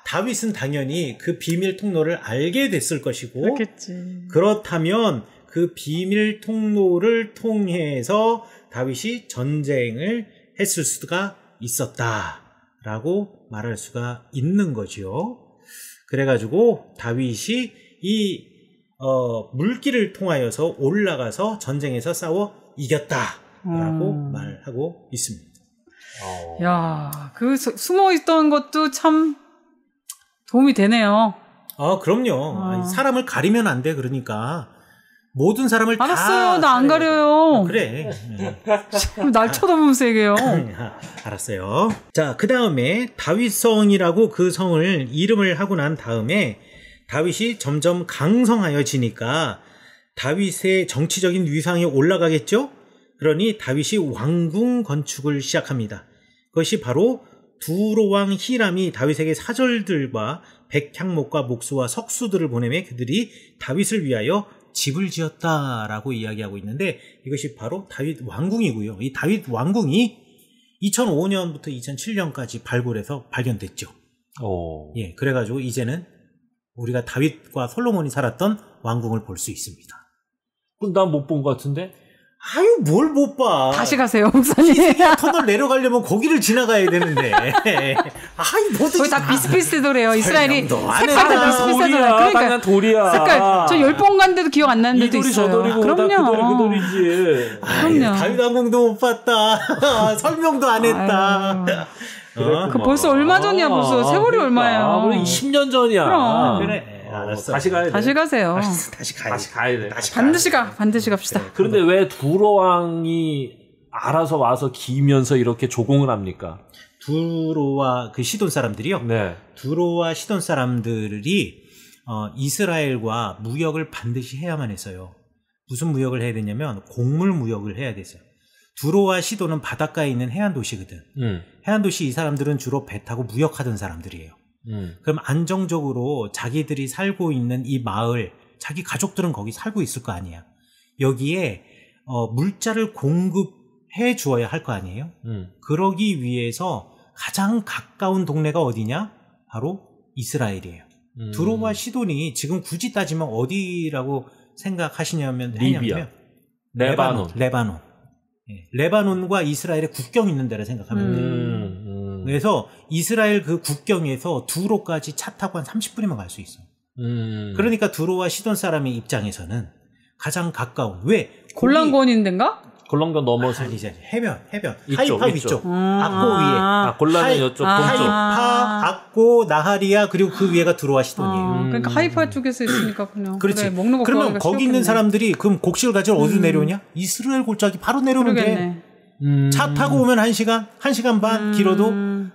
다윗은 당연히 그 비밀 통로를 알게 됐을 것이고 그렇겠지. 그렇다면 그 비밀 통로를 통해서 다윗이 전쟁을 했을 수가 있었다라고 말할 수가 있는 거죠. 그래가지고 다윗이 이 물길을 통하여서 올라가서 전쟁에서 싸워 이겼다라고 말하고 있습니다. 야, 그 숨어 있던 것도 참 도움이 되네요. 그럼요. 사람을 가리면 안 돼. 그러니까 모든 사람을 알았어요. 나 안 가려요. 그래. 날 쳐다보면서 얘기해요. 알았어요. 자, 그 다음에 다윗성이라고 그 성을 이름을 하고 난 다음에 다윗이 점점 강성하여지니까 다윗의 정치적인 위상이 올라가겠죠? 그러니 다윗이 왕궁 건축을 시작합니다. 그것이 바로 두로왕 히람이 다윗에게 사절들과 백향목과 목수와 석수들을 보내매 그들이 다윗을 위하여 집을 지었다라고 이야기하고 있는데 이것이 바로 다윗 왕궁이고요. 이 다윗 왕궁이 2005년부터 2007년까지 발견됐죠. 예, 그래가지고 이제는 우리가 다윗과 솔로몬이 살았던 왕궁을 볼 수 있습니다. 그럼 난 못 본 것 같은데? 아유, 뭘 못 봐. 다시 가세요, 목사님. 터널 내려가려면 거기를 지나가야 되는데. 아이, 뭐든. 거기 다 비슷비슷하더래요. 이스라엘이 색깔도 비슷비슷하더래요. 그러니까 돌이야. 색깔. 저 10번 간데도 기억 안 나는 데도 있어요. 저 돌이고 그럼요. 그 돌이지. 그럼요. 다윗 왕궁도 못 봤다. 설명도 안 했다. 그 벌써 얼마 전이야, 벌써. 세월이 얼마야. 우리 10년 전이야. 그럼. 그래. 알았어. 다시 가야 돼. 다시 가세요. 다시 가야 돼. 반드시 갑시다. 그런데 왜 두로왕이 알아서 와서 기면서 이렇게 조공을 합니까? 두로와 그 시돈 사람들이요? 네. 두로와 시돈 사람들이 이스라엘과 무역을 반드시 해야만 했어요. 무슨 무역을 해야 되냐면 곡물 무역을 해야 됐어요. 두로와 시돈은 바닷가에 있는 해안 도시거든. 해안 도시 이 사람들은 주로 배 타고 무역하던 사람들이에요. 그럼 안정적으로 자기들이 살고 있는 이 마을, 자기 가족들은 거기 살고 있을 거 아니야. 여기에 물자를 공급해 주어야 할 거 아니에요. 그러기 위해서 가장 가까운 동네가 어디냐? 바로 이스라엘이에요. 두로와 시돈이 지금 굳이 따지면 어디라고 생각하시냐면 리비아, 레바논. 레바논과 이스라엘의 국경 있는 데라 생각하면 돼요. 그래서 이스라엘 그 국경에서 두로까지 차 타고 한 30분이면 갈 수 있어. 그러니까 두로와 시돈 사람의 입장에서는 가장 가까운 골란권인 데인가? 골란권 넘어서 해변 이쪽, 하이파 위쪽 악고 위에 골란은 이쪽 동쪽 하이파 악고 나하리아 그리고 그 위에가 두로와 시돈이에요. 그러니까 하이파 쪽에서 있으니까 그냥 그렇지. 그래, 먹는 거 그러면 거기 있는 사람들이 그럼 곡식을 가지고 어디로 내려오냐? 이스라엘 골짜기 바로 내려오면 돼. 차 타고 오면 1시간 반 길어도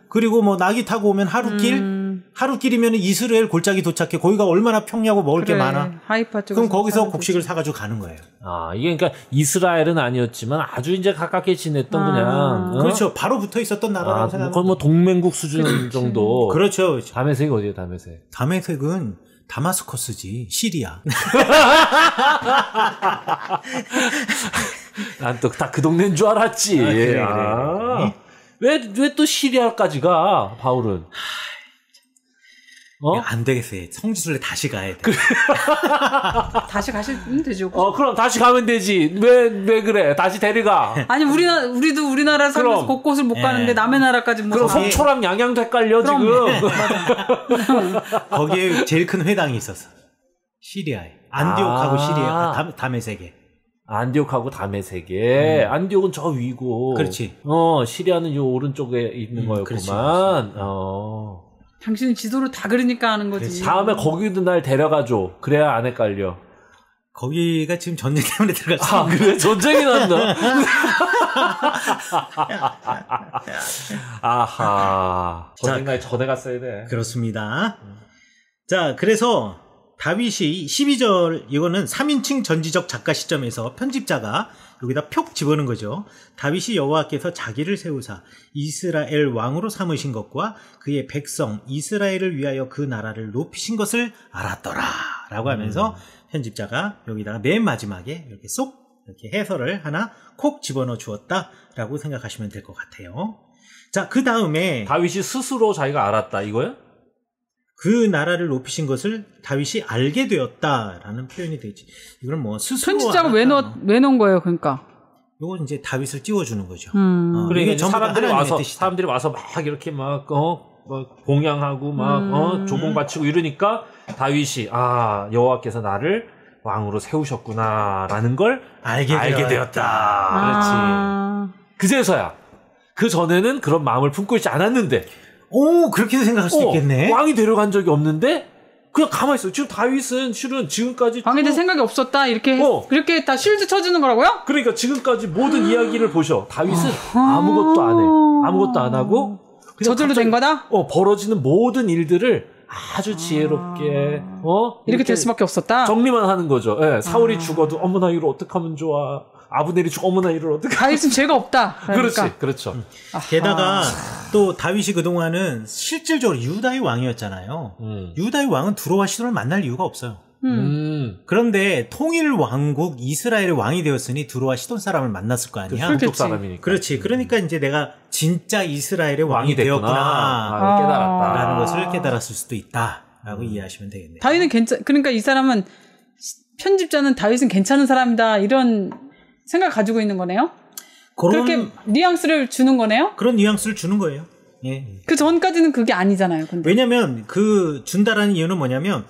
그리고 뭐 낙이 타고 오면 하루길이면 이스라엘 골짜기 도착해. 거기가 얼마나 평야고 먹을 게 많아. 하이파 그럼 거기서 곡식을 사가지고 가는 거예요. 이게 그러니까 이스라엘은 아니었지만 아주 이제 가깝게 지냈던 그냥 그렇죠. 바로 붙어 있었던 나라라고 생각하면 그건 뭐 동맹국 수준 정도. 그렇죠. 다메섹이 어디예요, 다메섹? 다메섹은 다마스커스지, 시리아. 난 또 다 그 동네인 줄 알았지. 그래. 왜 또 시리아까지 가, 바울은? 안 되겠어요. 성지순례 다시 가야 돼. 다시 가시면 되죠. 그럼 다시 가면 되지. 왜 그래? 다시 데려가. 아니 우리도 우리나라 살면서 곳곳을 못 가는데 남의 나라까지 못 그럼 속초랑 양양도 헷갈려 지금. 거기에 제일 큰 회당이 있었어. 시리아에. 안디옥하고 시리아 다메섹에. 안디옥하고 다메섹에. 안디옥은 저 위고. 그렇지. 시리아는 요 오른쪽에 있는 거였구만. 당신은 지도를 다 그리니까 아는 거지. 그치. 다음에 거기도 날 데려가줘. 그래야 안 헷갈려. 거기가 지금 전쟁 때문에 들어갔어. 그래? 전쟁이 났나? 아하. 전쟁 날 전에 갔어야 돼. 그렇습니다. 자, 그래서 다윗이 12절, 이거는 3인칭 전지적 작가 시점에서 편집자가 여기다 표 집어넣은 거죠. 다윗이 여호와께서 자기를 세우사 이스라엘 왕으로 삼으신 것과 그의 백성 이스라엘을 위하여 그 나라를 높이신 것을 알았더라 라고 하면서 편집자가 여기다가 맨 마지막에 이렇게 쏙 이렇게 해설을 하나 콕 집어넣어 주었다라고 생각하시면 될 것 같아요. 자, 그 다음에 다윗이 스스로 자기가 알았다 이거야? 그 나라를 높이신 것을 다윗이 알게 되었다라는 표현이 되지. 이건 뭐 스스로 편집자가 왜 넣은 거예요, 그러니까? 요건 이제 다윗을 띄워주는 거죠. 그러니까 사람들이 와서 막 이렇게 막 봉양하고 막 조공 바치고 이러니까 다윗이 여호와께서 나를 왕으로 세우셨구나라는 걸 알게 되었다. 그렇지. 그제서야. 그 전에는 그런 마음을 품고 있지 않았는데. 오, 그렇게도 생각할 수 있겠네. 왕이 데려간 적이 없는데 그냥 가만히 있어요. 지금 다윗은 실은 지금까지 왕에 대한 생각이 없었다. 그렇게 다 쉴드 쳐주는 거라고요? 그러니까 지금까지 모든 이야기를 보셔. 다윗은 아무것도 안 해. 아무것도 안 하고 저절로 된 거다? 벌어지는 모든 일들을 아주 지혜롭게 이렇게 될 수밖에 없었다. 정리만 하는 거죠. 예, 사울이 죽어도 어머나 이걸 어떻게 하면 좋아. 아브넬이 죽어 어머나 이를 어떻게. 다윗은 죄가 없다. 그러니까. 그렇죠. 게다가 또 다윗이 그동안은 실질적으로 유다의 왕이었잖아요. 유다의 왕은 두로와 시돈을 만날 이유가 없어요. 그런데 통일 왕국 이스라엘의 왕이 되었으니 두로와 시돈 사람을 만났을 거 아니야. 동쪽 사람이니까. 그렇지. 그러니까 이제 내가 진짜 이스라엘의 왕이 되었구나. 깨달았다라는 것을 깨달았을 수도 있다라고 이해하시면 되겠네요. 다윗은 그러니까 이 사람은 편집자는 다윗은 괜찮은 사람이다 이런 생각 가지고 있는 거네요. 그렇게 뉘앙스를 주는 거네요. 그런 뉘앙스를 주는 거예요. 예. 그 전까지는 그게 아니잖아요. 근데. 왜냐하면 그 준다라는 이유는 뭐냐면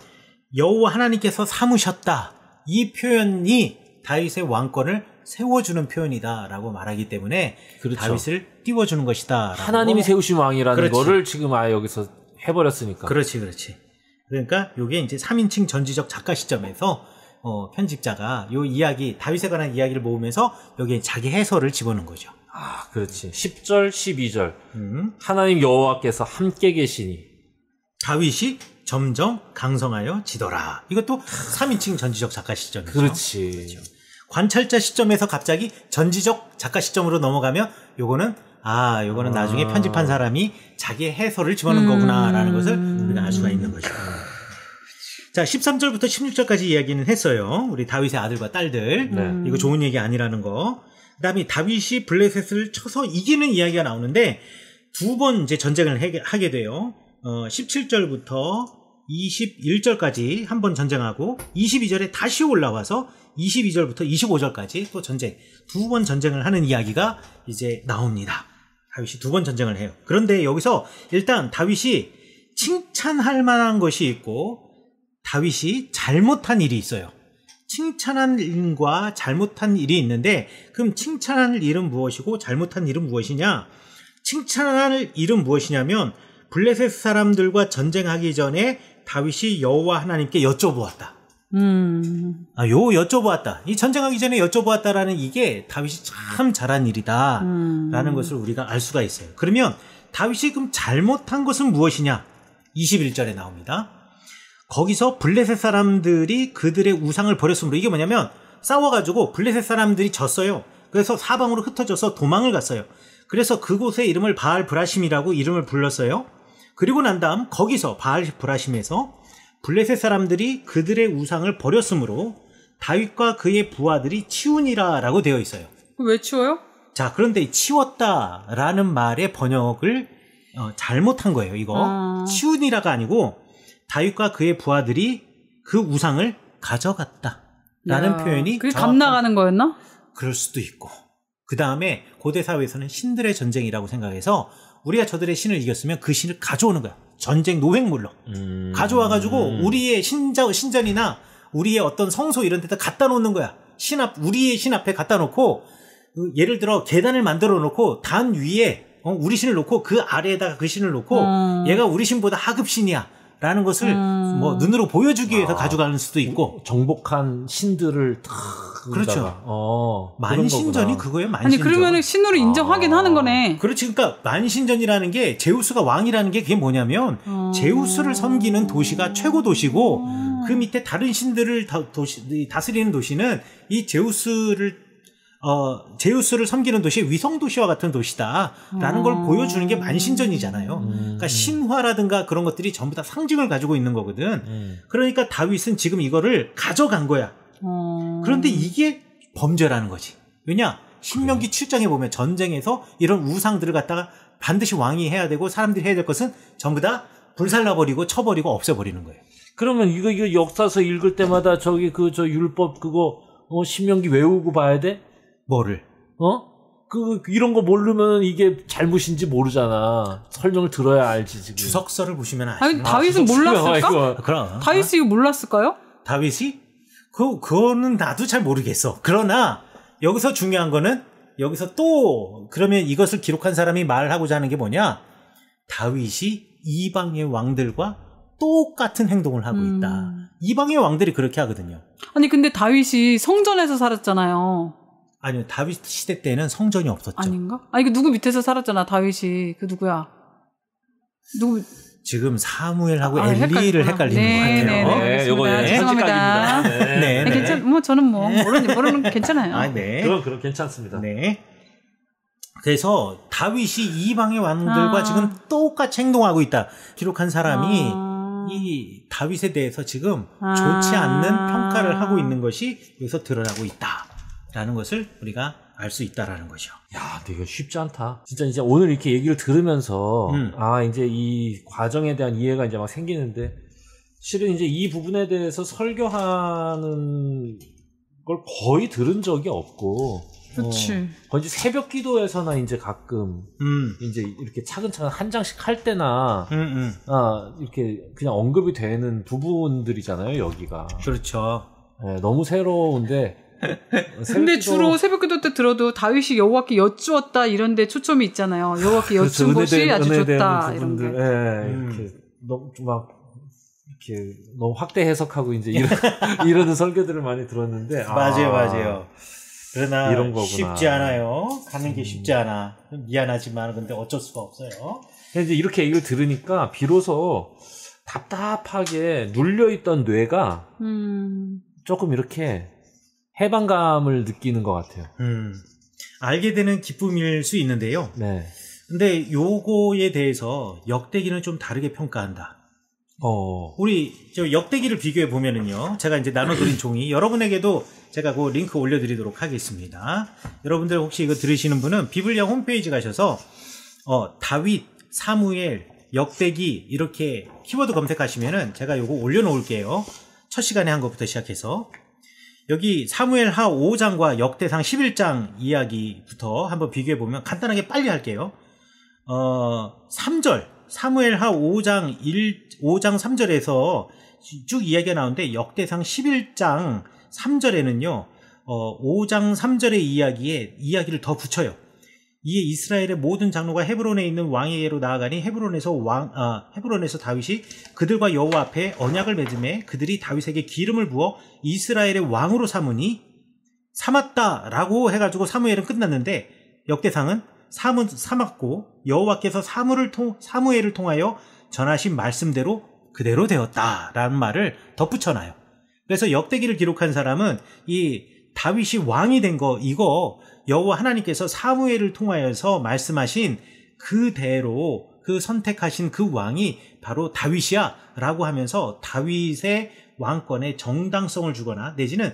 여호와 하나님께서 삼으셨다. 이 표현이 다윗의 왕권을 세워주는 표현이다라고 말하기 때문에 그렇죠. 다윗을 띄워주는 것이다. 하나님이 세우신 왕이라는 그렇지. 거를 지금 아예 여기서 해버렸으니까. 그렇지. 그러니까 이게 이제 3인칭 전지적 작가 시점에서 편집자가 요 이야기 다윗에 관한 이야기를 모으면서 여기에 자기 해설을 집어넣은 거죠. 아, 그렇지. 10절, 12절. 하나님 여호와께서 함께 계시니 다윗이 점점 강성하여 지더라. 이것도 3인칭 전지적 작가 시점이죠. 그렇지. 그렇죠. 관찰자 시점에서 갑자기 전지적 작가 시점으로 넘어가면 요거는 나중에 편집한 사람이 자기의 해설을 집어넣은 거구나라는 것을 우리가 알 수가 있는 거죠. 자, 13절부터 16절까지 이야기는 했어요. 우리 다윗의 아들과 딸들. 이거 좋은 얘기 아니라는 거. 그다음에 다윗이 블레셋을 쳐서 이기는 이야기가 나오는데 두 번 이제 전쟁을 하게 돼요. 17절부터 21절까지 한 번 전쟁하고 22절에 다시 올라와서 22절부터 25절까지 또 전쟁, 두 번 전쟁을 하는 이야기가 이제 나옵니다. 다윗이 두 번 전쟁을 해요. 그런데 여기서 일단 다윗이 칭찬할 만한 것이 있고 다윗이 잘못한 일이 있어요. 칭찬한 일과 잘못한 일이 있는데 그럼 칭찬할 일은 무엇이고 잘못한 일은 무엇이냐? 칭찬할 일은 무엇이냐면 블레셋 사람들과 전쟁하기 전에 다윗이 여호와 하나님께 여쭤보았다. 여쭤보았다. 이 전쟁하기 전에 여쭤보았다라는 이게 다윗이 참 잘한 일이다라는 것을 우리가 알 수가 있어요. 그러면 다윗이 그럼 잘못한 것은 무엇이냐? 21절에 나옵니다. 거기서 블레셋 사람들이 그들의 우상을 버렸으므로 이게 뭐냐면 싸워가지고 블레셋 사람들이 졌어요. 그래서 사방으로 흩어져서 도망을 갔어요. 그래서 그곳의 이름을 바알 브라심이라고 이름을 불렀어요. 그리고 난 다음 거기서 바알 브라심에서 블레셋 사람들이 그들의 우상을 버렸으므로 다윗과 그의 부하들이 치우니라라고 되어 있어요. 왜 치워요? 자, 그런데 치웠다라는 말의 번역을 잘못한 거예요. 이거 치우니라가 아니고 다윗과 그의 부하들이 그 우상을 가져갔다라는 표현이 그게 감 나가는 거였나? 그럴 수도 있고 그 다음에 고대 사회에서는 신들의 전쟁이라고 생각해서 우리가 저들의 신을 이겼으면 그 신을 가져오는 거야. 전쟁 노획물로 가져와가지고 우리의 신전이나 우리의 어떤 성소 이런 데다 갖다 놓는 거야. 우리의 신 앞에 갖다 놓고 예를 들어 계단을 만들어 놓고 단 위에 우리 신을 놓고 그 아래에다가 그 신을 놓고 얘가 우리 신보다 하급신이야 라는 것을 뭐 눈으로 보여주기 위해서 가져가는 수도 있고 정복한 신들을 다 그렇죠. 만신전이 그거예요. 만신전. 아니 그러면은 신으로 인정하긴 하는 거네. 그렇지. 그러니까 만신전이라는 게 제우스가 왕이라는 게 그게 뭐냐면 제우스를 섬기는 도시가 최고 도시고 그 밑에 다른 신들을 다스리는 도시는 이 제우스를 섬기는 도시의 위성 도시와 같은 도시다라는 걸 보여주는 게 만신전이잖아요. 그러니까 신화라든가 그런 것들이 전부 다 상징을 가지고 있는 거거든. 그러니까 다윗은 지금 이거를 가져간 거야. 그런데 이게 범죄라는 거지. 왜냐? 신명기 7장에 보면 전쟁에서 이런 우상들을 갖다가 반드시 왕이 해야 되고 사람들이 해야 될 것은 전부 다 불살라버리고 쳐버리고 없애버리는 거예요. 그러면 이거 역사서 읽을 때마다 저 율법 그거 신명기 외우고 봐야 돼? 뭐를? 이런 거 모르면 이게 잘못인지 모르잖아. 설명을 들어야 알지, 지금. 주석서를 보시면 아니, 다윗은 몰랐을까? 그럼. 다윗이 이거 몰랐을까요? 다윗이? 그거는 나도 잘 모르겠어. 그러나, 여기서 중요한 거는, 여기서 또, 그러면 이것을 기록한 사람이 말하고자 하는 게 뭐냐? 다윗이 이방의 왕들과 똑같은 행동을 하고 있다. 이방의 왕들이 그렇게 하거든요. 아니, 근데 다윗이 성전에서 살았잖아요. 아니요, 다윗 시대 때는 성전이 없었죠. 아닌가? 아니, 그 누구 밑에서 살았잖아, 다윗이. 그 누구야? 지금 사무엘하고 엘리를 헷갈리는 것 같아요. 네, 요거 죄송합니다. 네, 저는 모르는 괜찮아요. 네. 그럼 괜찮습니다. 네. 그래서 다윗이 이방의 왕들과 지금 똑같이 행동하고 있다. 기록한 사람이 이 다윗에 대해서 지금 좋지 않는 평가를 하고 있는 것이 여기서 드러나고 있다라는 것을 우리가 알 수 있다라는 거죠. 야, 근데 이거 쉽지 않다. 진짜 이제 오늘 이렇게 얘기를 들으면서 이제 이 과정에 대한 이해가 이제 막 생기는데 실은 이제 이 부분에 대해서 설교하는 걸 거의 들은 적이 없고 그렇지. 거의 새벽 기도에서나 이제 가끔 이제 이렇게 차근차근 한 장씩 할 때나 이렇게 그냥 언급이 되는 부분들이잖아요, 여기가. 그렇죠. 네, 너무 새로운데. 근데 주로 새벽 기도 때 들어도 다윗이 여호와께 여쭈었다 이런 데 초점이 있잖아요. 여호와께 여쭈은 것이 아주 좋다 이런 게. 이렇게 너무 막 이렇게 너무 확대 해석하고 이제 이러는 설교들을 많이 들었는데 맞아요. 그러나 이런 거구나. 쉽지 않아요. 가는 게 쉽지 않아. 미안하지만 근데 어쩔 수가 없어요. 이제 이렇게 얘기를 들으니까 비로소 답답하게 눌려있던 뇌가 조금 이렇게 해방감을 느끼는 것 같아요. 알게 되는 기쁨일 수 있는데요. 네. 근데 요거에 대해서 역대기는 좀 다르게 평가한다. 우리 저 역대기를 비교해 보면은요. 제가 이제 나눠드린 종이 여러분에게도 제가 그 링크 올려드리도록 하겠습니다. 여러분들 혹시 이거 들으시는 분은 비블리아 홈페이지 가셔서 다윗, 사무엘, 역대기 이렇게 키워드 검색하시면은 제가 요거 올려놓을게요. 첫 시간에 한 것부터 시작해서 여기 사무엘하 5장과 역대상 11장 이야기부터 한번 비교해 보면 간단하게 빨리 할게요. 3절 사무엘하 5장 3절에서 쭉 이야기가 나오는데 역대상 11장 3절에는요. 5장 3절의 이야기를 더 붙여요. 이에 이스라엘의 모든 장로가 헤브론에 있는 왕에게로 나아가니 헤브론에서 다윗이 그들과 여호와 앞에 언약을 맺음에 그들이 다윗에게 기름을 부어 이스라엘의 왕으로 삼았다라고 해가지고 사무엘은 끝났는데 역대상은 삼았고 여호와께서 사무엘을 통하여 전하신 말씀대로 그대로 되었다라는 말을 덧붙여놔요. 그래서 역대기를 기록한 사람은 이 다윗이 왕이 된 거 이거 여호와 하나님께서 사무엘을 통하여서 말씀하신 그대로 그 선택하신 그 왕이 바로 다윗이야 라고 하면서 다윗의 왕권에 정당성을 주거나 내지는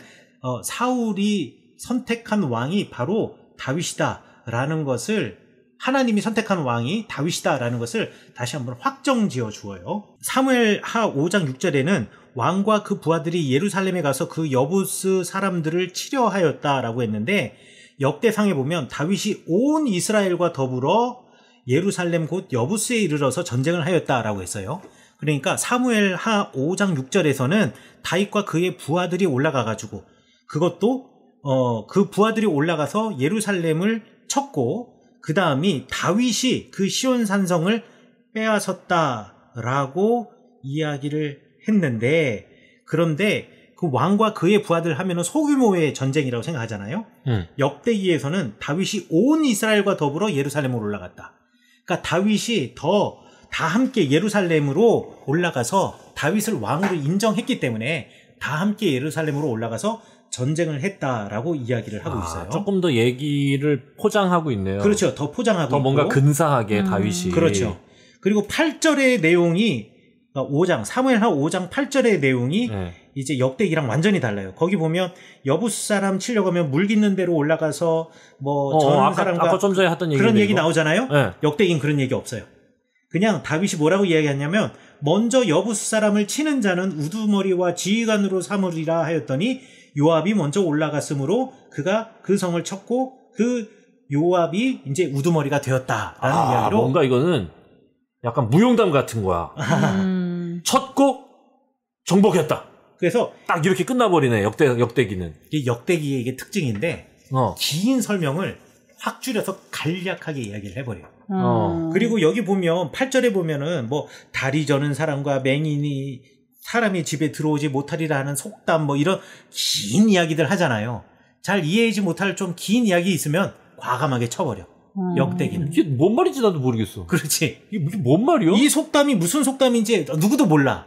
사울이 선택한 왕이 바로 다윗이다 라는 것을 하나님이 선택한 왕이 다윗이다 라는 것을 다시 한번 확정지어 주어요. 사무엘하 5장 6절에는 왕과 그 부하들이 예루살렘에 가서 그 여부스 사람들을 치려하였다라고 했는데 역대상에 보면 다윗이 온 이스라엘과 더불어 예루살렘 곧 여부스에 이르러서 전쟁을 하였다라고 했어요. 그러니까 사무엘하 5장 6절에서는 다윗과 그의 부하들이 올라가가지고 그것도 그 부하들이 올라가서 예루살렘을 쳤고 그 다음이 다윗이 그 시온 산성을 빼앗았다라고 이야기를 했는데 그런데 그 왕과 그의 부하들 하면은 소규모의 전쟁이라고 생각하잖아요. 역대기에서는 다윗이 온 이스라엘과 더불어 예루살렘으로 올라갔다. 그러니까 다윗이 다 함께 예루살렘으로 올라가서 다윗을 왕으로 인정했기 때문에 다 함께 예루살렘으로 올라가서 전쟁을 했다라고 이야기를 하고 있어요. 조금 더 얘기를 포장하고 있네요. 그렇죠. 더 포장하고 더 뭔가 근사하게 다윗이. 그렇죠. 그리고 8절의 내용이 사무엘하 5장 8절의 내용이 이제 역대기랑 완전히 달라요. 거기 보면 여부스 사람 치려고 하면 물 깃는 데로 올라가서 저런 사람과 아까 좀 전에 했던 그런 얘기 나오잖아요. 네. 역대기는 그런 얘기 없어요. 그냥 다윗이 뭐라고 이야기하냐면 먼저 여부스 사람을 치는 자는 우두머리와 지휘관으로 삼으리라 하였더니 요압이 먼저 올라갔으므로 그가 그 성을 쳤고 그 요압이 이제 우두머리가 되었다라는 이야기로 뭔가 이거는 약간 무용담 같은 거야. 쳤고 정복했다. 그래서 딱 이렇게 끝나버리네. 역대기는. 이게 역대기의 이게 특징인데 긴 설명을 확 줄여서 간략하게 이야기를 해버려요. 그리고 여기 보면 8절에 보면은 다리 저는 사람과 맹인이 사람이 집에 들어오지 못하리라 하는 속담 이런 긴 이야기들 하잖아요. 잘 이해하지 못할 좀 긴 이야기 있으면 과감하게 쳐버려. 역대기는. 이게 뭔 말인지 나도 모르겠어. 그렇지. 이게 뭔 말이야? 이 속담이 무슨 속담인지 누구도 몰라.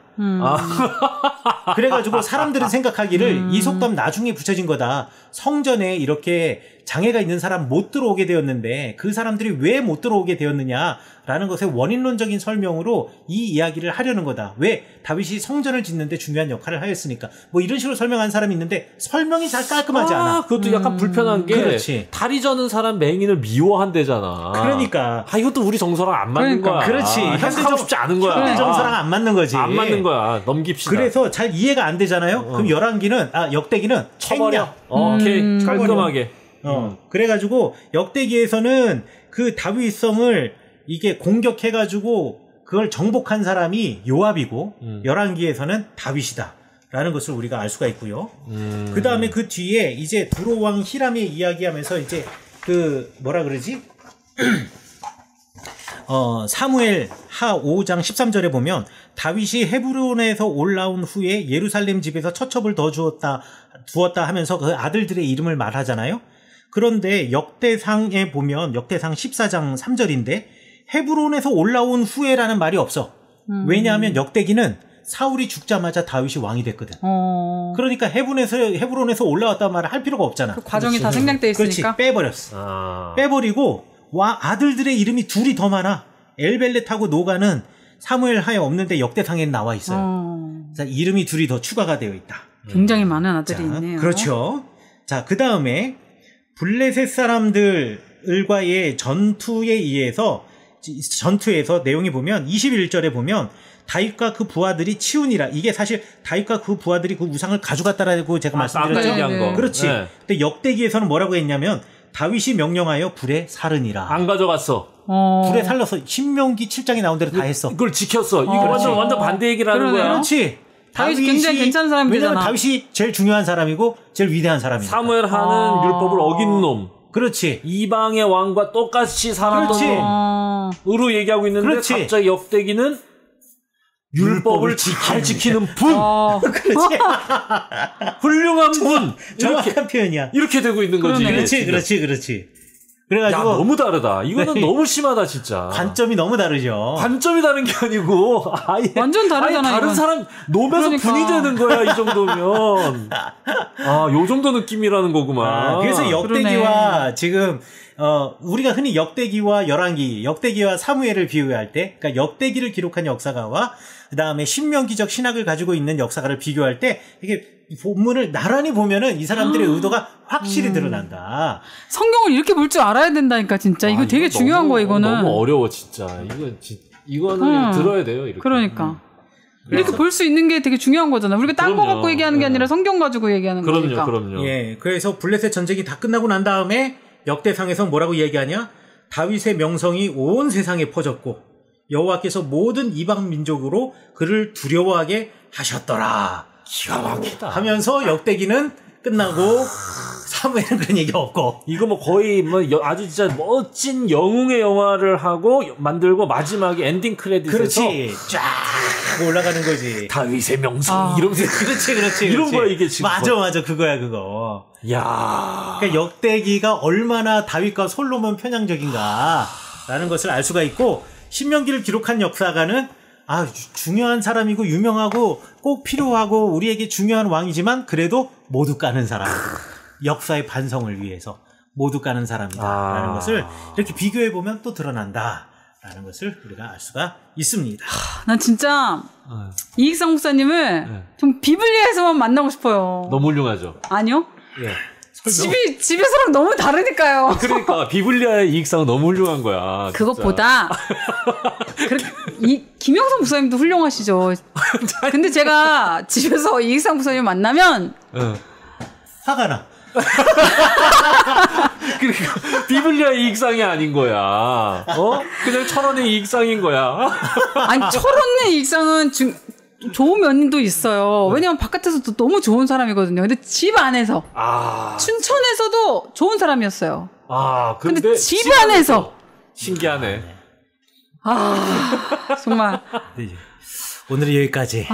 그래가지고 사람들은 생각하기를 이 속담 나중에 붙여진 거다. 성전에 이렇게 장애가 있는 사람 못 들어오게 되었는데 그 사람들이 왜 못 들어오게 되었느냐라는 것의 원인론적인 설명으로 이 이야기를 하려는 거다. 왜? 다윗이 성전을 짓는데 중요한 역할을 하였으니까. 뭐 이런 식으로 설명한 사람이 있는데 설명이 잘 깔끔하지 않아. 그것도 약간 불편한 게 그렇지. 다리 저는 사람 맹인을 미워한대잖아. 그러니까. 이것도 우리 정서랑 안 맞는 거야. 그렇지. 하고 싶지 않은 거야. 현대 정서랑 안 맞는 거지. 안 맞는 거야. 넘깁시다. 그래서 잘 이해가 안 되잖아요. 그럼 역대기는 쳐버려. 오케이. 깔끔하게. 그래가지고 역대기에서는 그 다윗성을 이게 공격해가지고 그걸 정복한 사람이 요압이고 열왕기에서는 다윗이다. 라는 것을 우리가 알 수가 있고요. 그 다음에 그 뒤에 이제 두로왕 히람의 이야기하면서 이제 그 뭐라 그러지? 사무엘 하 5장 13절에 보면 다윗이 헤브론에서 올라온 후에 예루살렘 집에서 처첩을 더 두었다 하면서 그 아들들의 이름을 말하잖아요. 그런데 역대상에 보면 역대상 14장 3절인데 헤브론에서 올라온 후에라는 말이 없어. 왜냐하면 역대기는 사울이 죽자마자 다윗이 왕이 됐거든. 그러니까 헤브론에서 올라왔다는 말을 할 필요가 없잖아. 그 과정이 다 생략돼 그렇지. 있으니까. 빼버렸어. 빼버리고 아들들의 이름이 둘이 더 많아. 엘벨렛하고 노가는 사무엘 하에 없는데 역대상에 나와 있어요. 자, 이름이 둘이 더 추가가 되어 있다. 굉장히 많은 아들이 있네요. 그렇죠. 자, 그 다음에 블레셋 사람들과의 전투에서 내용이 보면 21절에 보면 다윗과 그 부하들이 치우니라. 이게 사실 다윗과 그 부하들이 그 우상을 가져갔다라고 제가 말씀드렸죠. 거. 그렇지. 네. 근데 역대기에서는 뭐라고 했냐면 다윗이 명령하여 불에 사르니라. 안 가져갔어. 불에 살려서 신명기 7장에 나온 대로 다 했어. 그걸 지켰어. 이거 완전 반대 얘기를 하는 거야. 그렇지. 다윗이 굉장히 괜찮은 사람이잖아. 왜냐면 다윗이 제일 중요한 사람이고 제일 위대한 사람이니까. 사무엘 하는 율법을 어긴 놈. 그렇지. 이방의 왕과 똑같이 살았던 놈으로 얘기하고 있는데 그렇지. 갑자기 역대기는 율법을 잘 지키는 분. 그렇지. 훌륭한 분. 정확한 표현이야. 이렇게 되고 있는 거지. 그렇지. 그래가지고 야, 너무 다르다. 이거는 너무 심하다, 진짜. 관점이 너무 다르죠. 관점이 다른 게 아니고 아예 완전 다르잖아. 다른 이건. 사람 놈에서 분이 되는 거야, 이 정도면. 요 정도 느낌이라는 거구만. 그래서 역대기와 지금 우리가 흔히 역대기와 열왕기, 역대기와 사무엘을 비교할 때, 그러니까 역대기를 기록한 역사가와 그 다음에 신명기적 신학을 가지고 있는 역사가를 비교할 때 이게 본문을 나란히 보면은 이 사람들의 의도가 확실히 드러난다. 성경을 이렇게 볼 줄 알아야 된다니까 진짜. 이거 되게 중요한 거야 이거는. 너무 어려워 진짜. 이거는 들어야 돼요. 이렇게. 그러니까. 이렇게 볼 수 있는 게 되게 중요한 거잖아. 우리가 딴 거 갖고 얘기하는 게 아니라 성경 가지고 얘기하는 거니까. 그럼요. 예, 그래서 블레셋 전쟁이 다 끝나고 난 다음에 역대상에서 뭐라고 얘기하냐? 다윗의 명성이 온 세상에 퍼졌고 여호와께서 모든 이방 민족으로 그를 두려워하게 하셨더라. 기가 막히다. 하면서 역대기는 끝나고 사무엘은 그런 얘기 없고. 이거 뭐 거의 아주 진짜 멋진 영웅의 영화를 하고 만들고 마지막에 엔딩 크레딧에서 그렇지. 쫙 올라가는 거지. 다윗의 명성 이러면서 그렇지. 이런 거야 이게 지금. 맞아 그거야 그거. 야. 그러니까 역대기가 얼마나 다윗과 솔로몬 편향적인가라는 것을 알 수가 있고 신명기를 기록한 역사가는 중요한 사람이고 유명하고 꼭 필요하고 우리에게 중요한 왕이지만 그래도 모두 까는 사람. 역사의 반성을 위해서 모두 까는 사람이다라는 것을 이렇게 비교해보면 또 드러난다라는 것을 우리가 알 수가 있습니다. 난 진짜 이익상 목사님을 좀 비블리아에서만 만나고 싶어요. 너무 훌륭하죠? 아니요. 예. 집에서랑 너무 다르니까요. 그러니까 비블리아의 이익상은 너무 훌륭한 거야. 그것보다 김영선 목사님도 훌륭하시죠. 근데 제가 집에서 이익상 목사님 만나면 화가 나. 그러니까 비블리아의 이익상이 아닌 거야. 그냥 철원의 이익상인 거야. 아니 철원의 이익상은 좋은 면도 있어요. 왜냐면 바깥에서도 너무 좋은 사람이거든요. 근데 집 안에서 춘천에서도 좋은 사람이었어요. 근데 집 안에서 신기하네. 정말 오늘은 여기까지.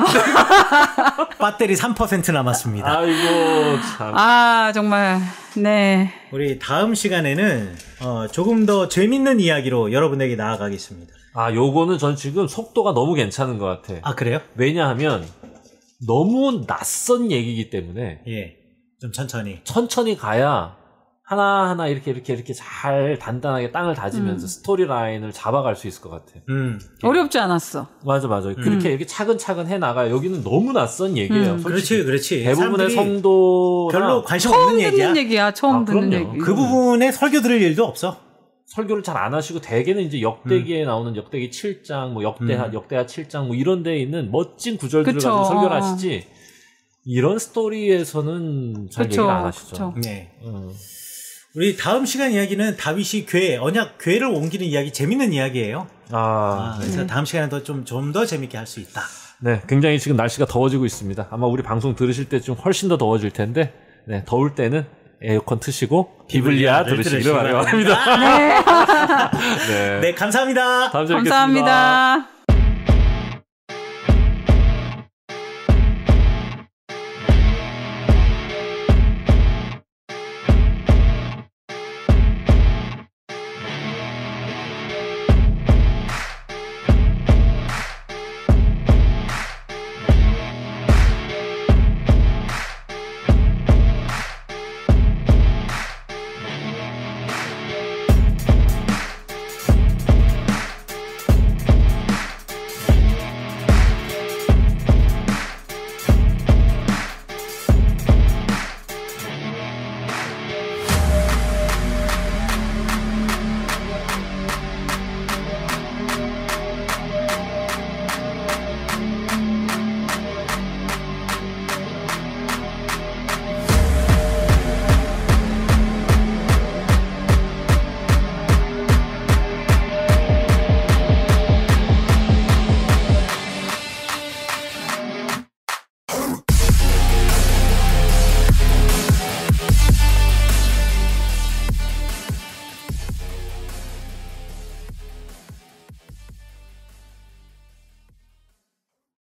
배터리 3% 남았습니다. 아이고 참. 아 정말 네. 우리 다음 시간에는 조금 더 재밌는 이야기로 여러분에게 나아가겠습니다. 아 요거는 전 지금 속도가 너무 괜찮은 것 같아. 아 그래요? 왜냐하면 너무 낯선 얘기이기 때문에 예, 좀 천천히 가야 하나하나 이렇게 잘 단단하게 땅을 다지면서 스토리 라인을 잡아갈 수 있을 것 같아. 어렵지 않았어. 맞아. 그렇게 이렇게 차근차근 해 나가요. 여기는 너무 낯선 얘기예요. 그렇지. 대부분의 성도 별로 관심 없는 얘기야. 처음 듣는 얘기. 그 부분에 설교 들을 일도 없어. 설교를 잘 안 하시고 대개는 이제 역대기에 나오는 역대기 7장, 뭐 역대하 7장 뭐 이런 데에 있는 멋진 구절들을 가지고 설교를 하시지. 이런 스토리에서는 잘 얘기를 안 하시죠. 그쵸. 네. 우리 다음 시간 이야기는 다윗이 언약 교회를 옮기는 이야기, 재밌는 이야기예요. 그래서 다음 시간에 좀 더 재밌게 할 수 있다. 네, 굉장히 지금 날씨가 더워지고 있습니다. 아마 우리 방송 들으실 때 좀 훨씬 더 더워질 텐데, 네, 더울 때는 에어컨 트시고 비블리아 들으시기를 바랍니다. 네. 네, 감사합니다. 다음 주에 뵙겠습니다. 감사합니다.